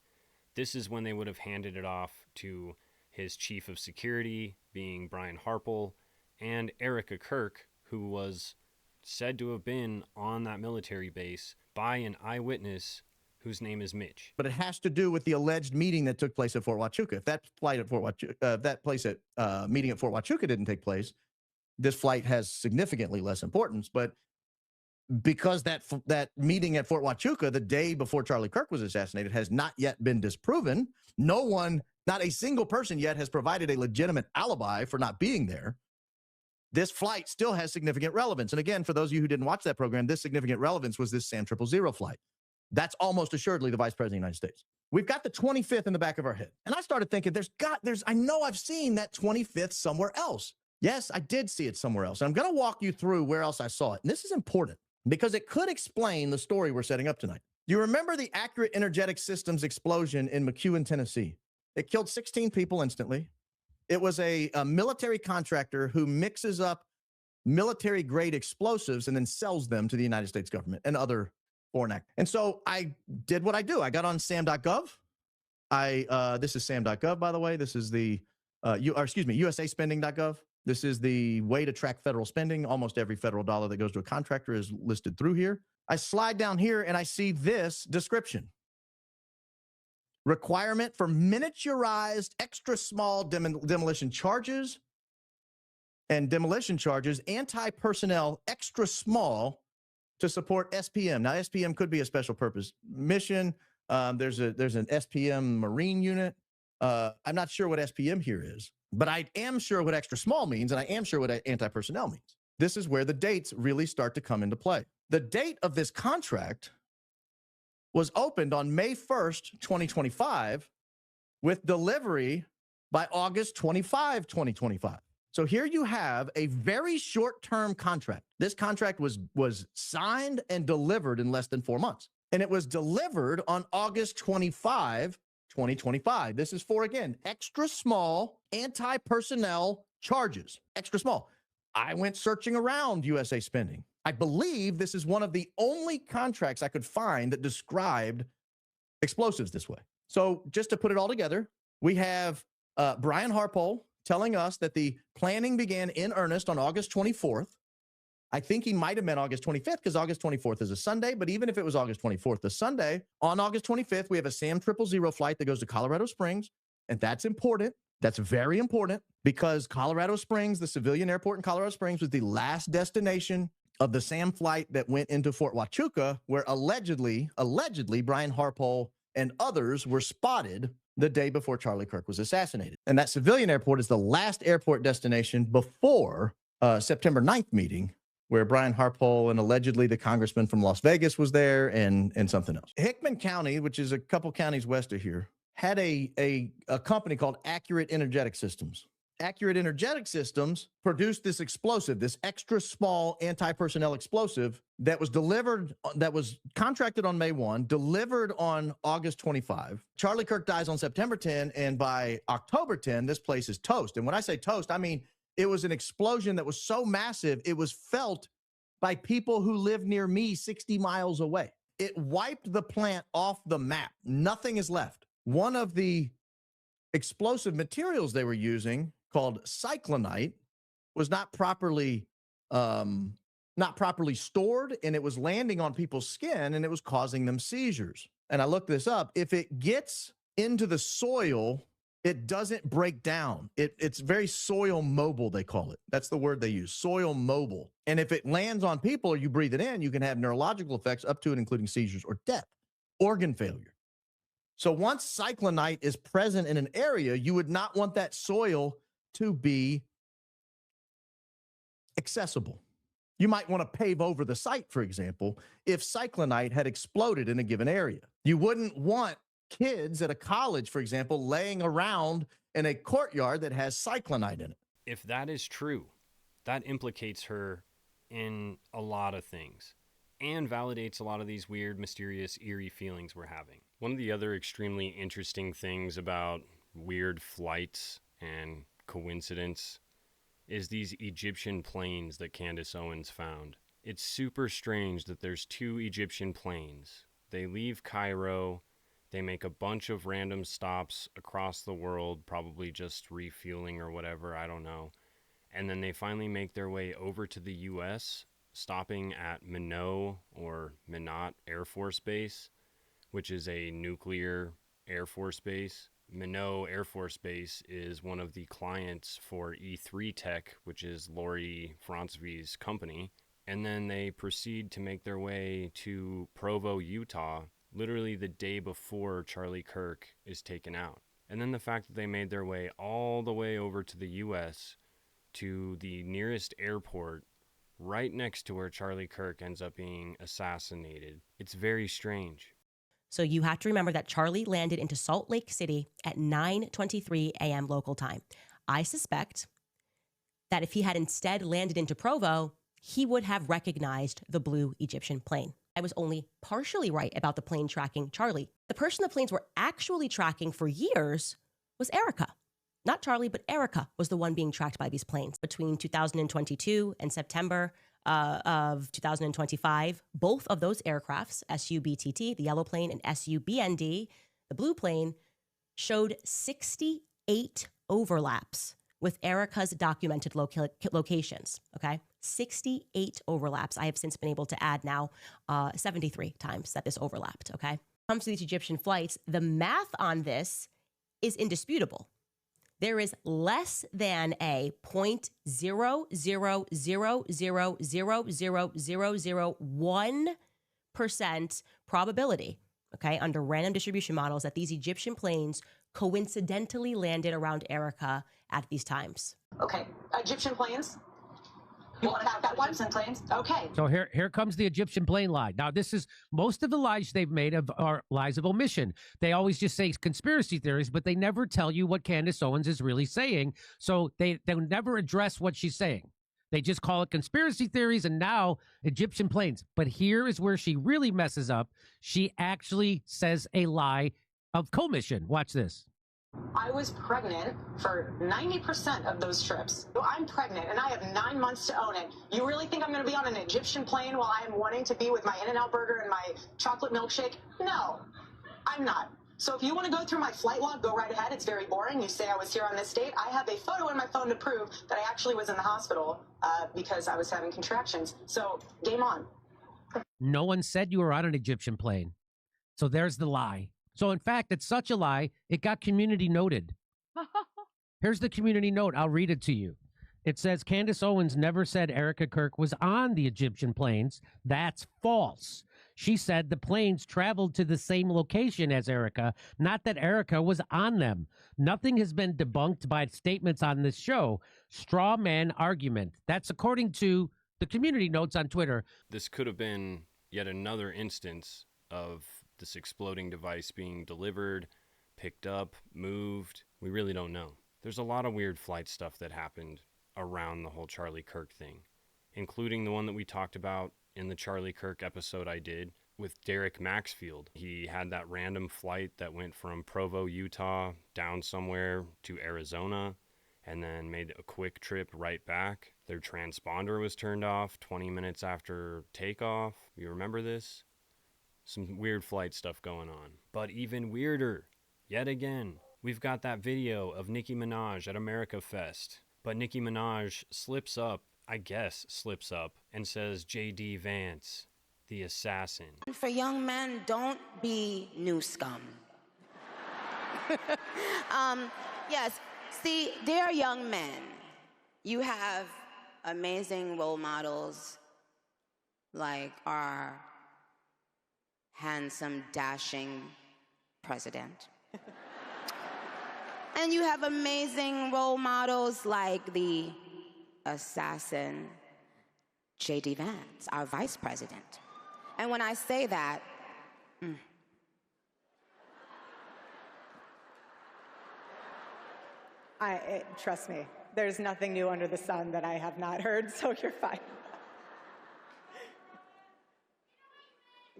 this is when they would have handed it off to his chief of security, being Brian Harpel, and Erika Kirk, who was said to have been on that military base by an eyewitness whose name is Mitch. But it has to do with the alleged meeting that took place at Fort Huachuca. If that flight at Fort Huachuca, meeting at Fort Huachuca didn't take place, this flight has significantly less importance. But because that meeting at Fort Huachuca the day before Charlie Kirk was assassinated has not yet been disproven, no one, not a single person yet, has provided a legitimate alibi for not being there. This flight still has significant relevance. And again, for those of you who didn't watch that program, this significant relevance was this SAM-000 flight. That's almost assuredly the Vice President of the United States. We've got the 25th in the back of our head. And I started thinking, I know I've seen that 25th somewhere else. Yes, I did see it somewhere else. And I'm going to walk you through where else I saw it. And this is important because it could explain the story we're setting up tonight. You remember the Accurate Energetic Systems explosion in McEwen, Tennessee? It killed 16 people instantly. It was a military contractor who mixes up military-grade explosives and then sells them to the United States government and other foreign actors. And so I did what I do. I got on sam.gov. This is sam.gov, by the way. This is the, usaspending.gov. This is the way to track federal spending. Almost every federal dollar that goes to a contractor is listed through here. I slide down here and I see this description. Requirement for miniaturized, extra small demolition charges and demolition charges, anti-personnel, extra small to support SPM. Now, SPM could be a special purpose mission. There's an SPM Marine unit. I'm not sure what SPM here is, but I am sure what extra small means, and I am sure what anti-personnel means. This is where the dates really start to come into play. The date of this contract was opened on May 1st, 2025, with delivery by August 25, 2025. So here you have a very short-term contract. This contract was signed and delivered in less than 4 months. And it was delivered on August 25, 2025. This is for, again, extra small anti-personnel charges. Extra small. I went searching around USA Spending. I believe this is one of the only contracts I could find that described explosives this way. So just to put it all together, we have Brian Harpole telling us that the planning began in earnest on August 24th. I think he might have meant August 25th because August 24th is a Sunday, but even if it was August 24th, the Sunday, on August 25th, we have a SAM-000 flight that goes to Colorado Springs, and that's important. That's very important because Colorado Springs, the civilian airport in Colorado Springs, was the last destination of the SAM flight that went into Fort Huachuca, where allegedly Brian Harpole and others were spotted the day before Charlie Kirk was assassinated. And that civilian airport is the last airport destination before September 9th meeting, where Brian Harpole and allegedly the congressman from Las Vegas was there and something else. Hickman County, which is a couple counties west of here, had a company called Accurate Energetic Systems. Accurate Energetic Systems produced this explosive, this extra small anti-personnel explosive that was delivered, that was contracted on May 1, delivered on August 25. Charlie Kirk dies on September 10, and by October 10, this place is toast. And when I say toast, I mean it was an explosion that was so massive, it was felt by people who live near me 60 miles away. It wiped the plant off the map. Nothing is left. One of the explosive materials they were using, called cyclonite, was not properly stored, and it was landing on people's skin, and it was causing them seizures. And I looked this up. If it gets into the soil, it doesn't break down. It's very soil mobile, they call it. That's the word they use, soil mobile. And if it lands on people or you breathe it in, you can have neurological effects up to and including seizures or death, organ failure. So once cyclonite is present in an area, you would not want that soil to be accessible. You might want to pave over the site, for example, if cyclonite had exploded in a given area. You wouldn't want kids at a college, for example, laying around in a courtyard that has cyclonite in it. If that is true, that implicates her in a lot of things and validates a lot of these weird, mysterious, eerie feelings we're having. One of the other extremely interesting things about weird flights and coincidence is these Egyptian planes that Candace Owens found. It's super strange that there's 2 Egyptian planes. They leave Cairo. They make a bunch of random stops across the world, probably just refueling or whatever, I don't know. And then they finally make their way over to the U.S., stopping at Minot or Minot Air Force Base, which is a nuclear Air Force base. Minot Air Force Base is one of the clients for E3 Tech, which is Lori Frantzve's company. And then they proceed to make their way to Provo, Utah, literally the day before Charlie Kirk is taken out. And then the fact that they made their way all the way over to the U.S. to the nearest airport right next to where Charlie Kirk ends up being assassinated. It's very strange. So you have to remember that Charlie landed into Salt Lake City at 9:23 a.m. local time. I suspect that if he had instead landed into Provo, he would have recognized the blue Egyptian plane. I was only partially right about the plane tracking Charlie. The person the planes were actually tracking for years was Erika. Not Charlie, but Erika was the one being tracked by these planes. Between 2022 and September of 2025, both of those aircrafts, SU-BTT, the yellow plane, and SU-BND, the blue plane, showed 68 overlaps with Erika's documented locations, okay? 68 overlaps. I have since been able to add now 73 times that this overlapped, okay? When it comes to these Egyptian flights, the math on this is indisputable. There is less than a 0.0000000001% probability, okay, under random distribution models that these Egyptian planes coincidentally landed around Erika at these times. Okay, Egyptian planes? You want to have that one? Egyptian planes? Okay. So here comes the Egyptian plane lie. Now, this is most of the lies they've made are lies of omission. They always just say conspiracy theories, but they never tell you what Candace Owens is really saying. So they never address what she's saying. They just call it conspiracy theories and now Egyptian planes. But here is where she really messes up. She actually says a lie of commission. Watch this. I was pregnant for 90% of those trips. So I'm pregnant and I have 9 months to own it. You really think I'm going to be on an Egyptian plane while I'm wanting to be with my In-N-Out burger and my chocolate milkshake? No, I'm not. So if you want to go through my flight log, go right ahead. It's very boring. You say I was here on this date. I have a photo in my phone to prove that I actually was in the hospital because I was having contractions. So game on. No one said you were on an Egyptian plane. So there's the lie. So, in fact, it's such a lie, it got community noted. Here's the community note. I'll read it to you. It says, Candace Owens never said Erika Kirk was on the Egyptian planes. That's false. She said the planes traveled to the same location as Erika, not that Erika was on them. Nothing has been debunked by statements on this show. Straw man argument. That's according to the community notes on Twitter. This could have been yet another instance of this exploding device being delivered, picked up, moved. We really don't know. There's a lot of weird flight stuff that happened around the whole Charlie Kirk thing, including the one that we talked about in the Charlie Kirk episode I did with Derek Maxfield. He had that random flight that went from Provo, Utah, down somewhere to Arizona, and then made a quick trip right back. Their transponder was turned off 20 minutes after takeoff. You remember this? Some weird flight stuff going on. But even weirder, yet again, we've got that video of Nicki Minaj at America Fest. But Nicki Minaj slips up, and says J.D. Vance, the assassin. For young men, don't be new scum. Yes, see, dear young men, you have amazing role models like our handsome, dashing president. And you have amazing role models like the assassin J.D. Vance, our vice president. And when I say that, trust me, there's nothing new under the sun that I have not heard, so you're fine.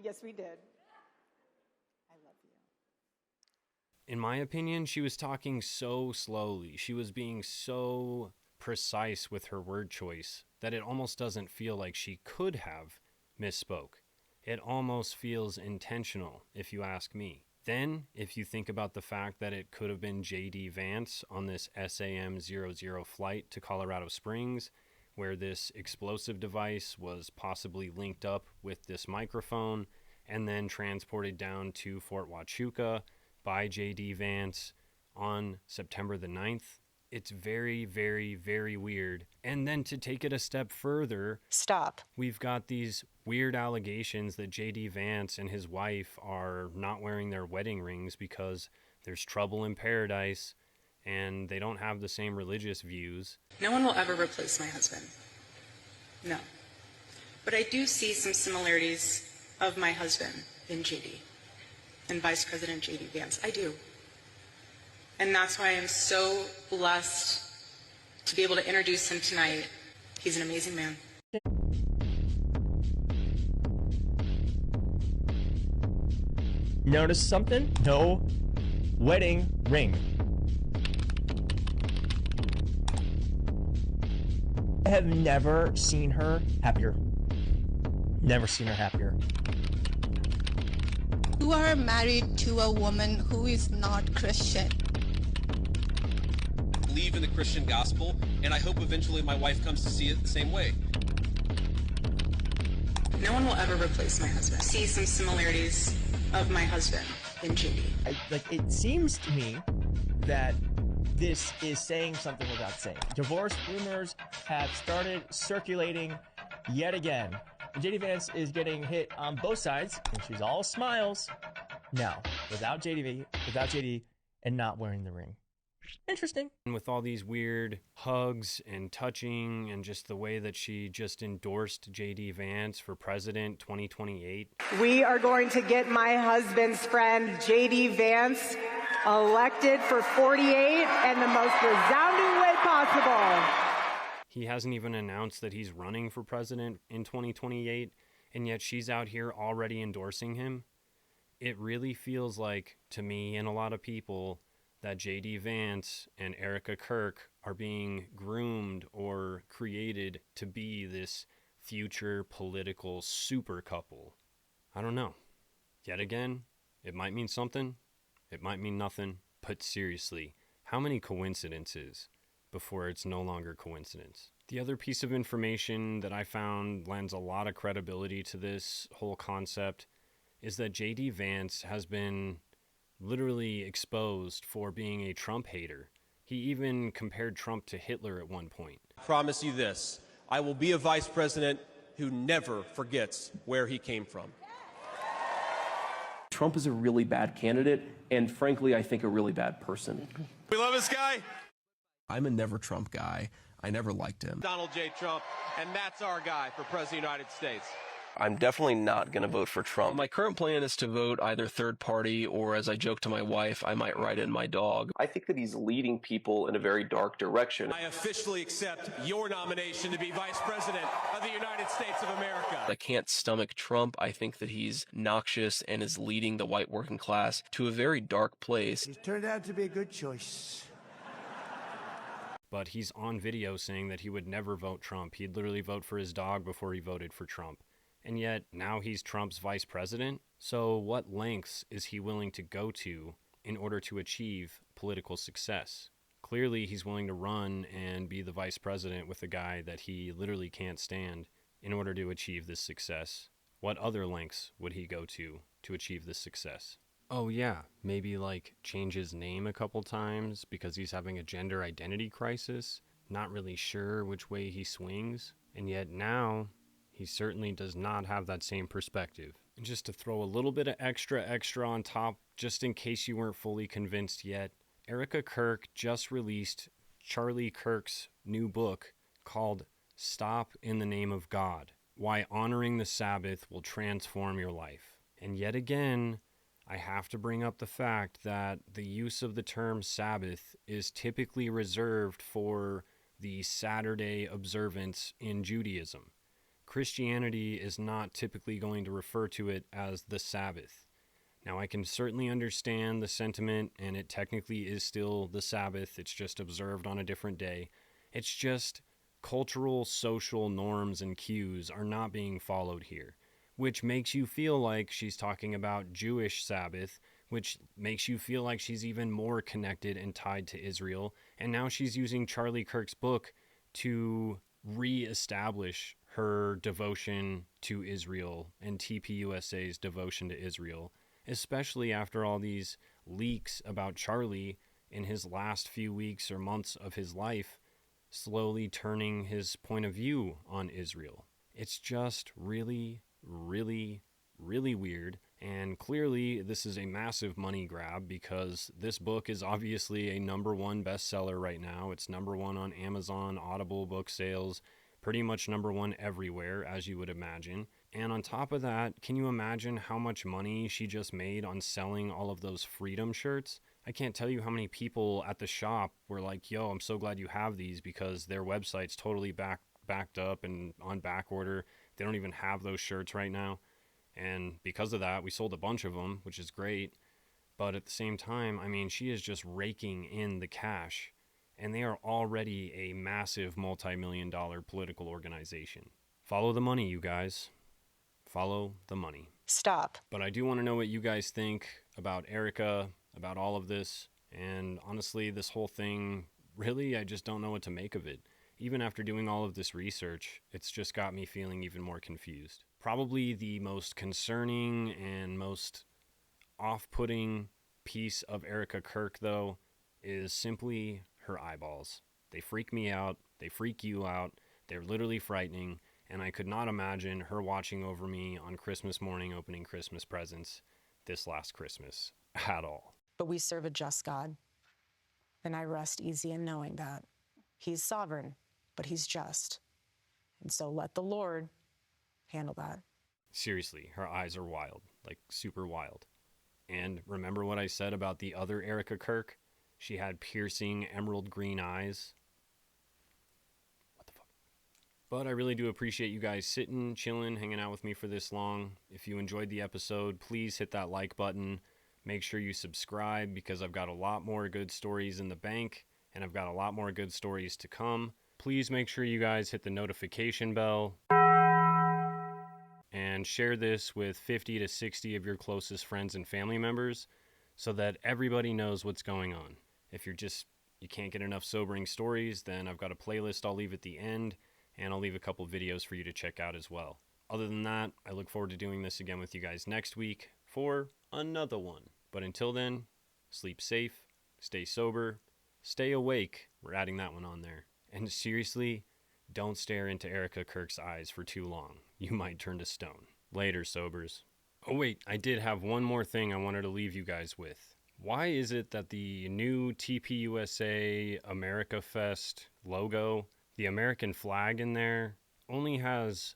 Yes, we did. I love you. In my opinion, she was talking so slowly. She was being so precise with her word choice that it almost doesn't feel like she could have misspoke. It almost feels intentional, if you ask me. Then, if you think about the fact that it could have been J.D. Vance on this SAM-00 flight to Colorado Springs, where this explosive device was possibly linked up with this microphone and then transported down to Fort Huachuca by J.D. Vance on September the 9th, it's very, very, very weird. And then to take it a step further, we've got these weird allegations that J.D. Vance and his wife are not wearing their wedding rings because there's trouble in paradise and they don't have the same religious views. No one will ever replace my husband. No. But I do see some similarities of my husband in JD and Vice President J.D. Vance. I do. And that's why I'm so blessed to be able to introduce him tonight. He's an amazing man. Notice something? No wedding ring. I have never seen her happier. Never seen her happier. You are married to a woman who is not Christian. Believe in the Christian gospel, and I hope eventually my wife comes to see it the same way. No one will ever replace my husband. I see some similarities of my husband in JD. It seems to me that this is saying something without saying. Divorce rumors have started circulating yet again. JD Vance is getting hit on both sides, and she's all smiles. Now, without JD, and not wearing the ring. Interesting. And with all these weird hugs and touching and just the way that she just endorsed J.D. Vance for president 2028. We are going to get my husband's friend, J.D. Vance, elected for 48 in the most resounding way possible. He hasn't even announced that he's running for president in 2028, and yet she's out here already endorsing him. It really feels like, to me and a lot of people, that J.D. Vance and Erika Kirk are being groomed or created to be this future political super couple. I don't know. Yet again, it might mean something, it might mean nothing, but seriously, how many coincidences before it's no longer coincidence? The other piece of information that I found lends a lot of credibility to this whole concept is that J.D. Vance has been literally exposed for being a Trump hater. He even compared Trump to Hitler at one point. Promise you this, I will be a vice president who never forgets where he came from. Trump is a really bad candidate, and frankly, I think a really bad person. We love this guy. I'm a never Trump guy. I never liked him. Donald J. Trump, and that's our guy for President of the United States. I'm definitely not going to vote for Trump. My current plan is to vote either third party, or as I joke to my wife, I might write in my dog. I think that he's leading people in a very dark direction. I officially accept your nomination to be Vice President of the United States of America. I can't stomach Trump. I think that he's noxious and is leading the white working class to a very dark place. It turned out to be a good choice. but he's on video saying that he would never vote Trump. He'd literally vote for his dog before he voted for Trump. And yet now he's Trump's vice president. So what lengths is he willing to go to in order to achieve political success? Clearly, he's willing to run and be the vice president with a guy that he literally can't stand in order to achieve this success. What other lengths would he go to achieve this success? Oh yeah, maybe like change his name a couple times because he's having a gender identity crisis. Not really sure which way he swings. And yet now, he certainly does not have that same perspective. And just to throw a little bit of extra on top, just in case you weren't fully convinced yet, Erika Kirk just released Charlie Kirk's new book called Stop in the Name of God: Why Honoring the Sabbath Will Transform Your Life. And yet again, I have to bring up the fact that the use of the term Sabbath is typically reserved for the Saturday observance in Judaism. Christianity is not typically going to refer to it as the Sabbath. Now, I can certainly understand the sentiment, and it technically is still the Sabbath. It's just observed on a different day. It's just cultural, social norms and cues are not being followed here, which makes you feel like she's talking about Jewish Sabbath, which makes you feel like she's even more connected and tied to Israel. And now she's using Charlie Kirk's book to reestablish her devotion to Israel and TPUSA's devotion to Israel, especially after all these leaks about Charlie in his last few weeks or months of his life, slowly turning his point of view on Israel. It's just really, really, really weird. And clearly this is a massive money grab because this book is obviously a #1 bestseller right now. It's #1 on Amazon, Audible book sales, pretty much #1 everywhere, as you would imagine. And on top of that, can you imagine how much money she just made on selling all of those freedom shirts? I can't tell you how many people at the shop were like, yo, I'm so glad you have these, because their website's totally backed up and on back order. They don't even have those shirts right now. And because of that, we sold a bunch of them, which is great. But at the same time, I mean, she is just raking in the cash. And they are already a massive multi-million-dollar political organization. Follow the money, you guys. Follow the money. Stop. But I do want to know what you guys think about Erika, about all of this. And honestly, this whole thing, really, I just don't know what to make of it. Even after doing all of this research, it's just got me feeling even more confused. Probably the most concerning and most off-putting piece of Erika Kirk, though, is simply her eyeballs. They freak me out. They freak you out. They're literally frightening. And I could not imagine her watching over me on Christmas morning opening Christmas presents this last Christmas at all. But we serve a just God. And I rest easy in knowing that. He's sovereign, but he's just. And so let the Lord handle that. Seriously, her eyes are wild, like super wild. And remember what I said about the other Erika Kirk? She had piercing emerald green eyes. What the fuck? But I really do appreciate you guys sitting, chilling, hanging out with me for this long. If you enjoyed the episode, please hit that like button. Make sure you subscribe, because I've got a lot more good stories in the bank, and I've got a lot more good stories to come. Please make sure you guys hit the notification bell and share this with 50 to 60 of your closest friends and family members so that everybody knows what's going on. If you can't get enough sobering stories, then I've got a playlist I'll leave at the end, and I'll leave a couple videos for you to check out as well. Other than that, I look forward to doing this again with you guys next week for another one. But until then, sleep safe, stay sober, stay awake. We're adding that one on there. And seriously, don't stare into Erika Kirk's eyes for too long. You might turn to stone. Later, sobers. Oh wait, I did have one more thing I wanted to leave you guys with. Why is it that the new TPUSA America Fest logo, the American flag in there, only has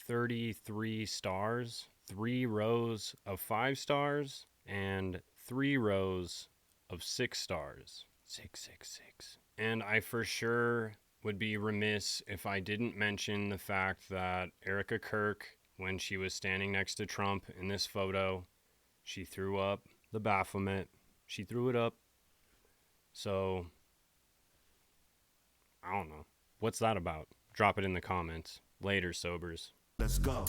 33 stars, 3 rows of 5 stars, and 3 rows of 6 stars? 666. And I for sure would be remiss if I didn't mention the fact that Erika Kirk, when she was standing next to Trump in this photo, she threw up the Baphomet. She threw it up. So I don't know. What's that about? Drop it in the comments. Later, sobers. Let's go.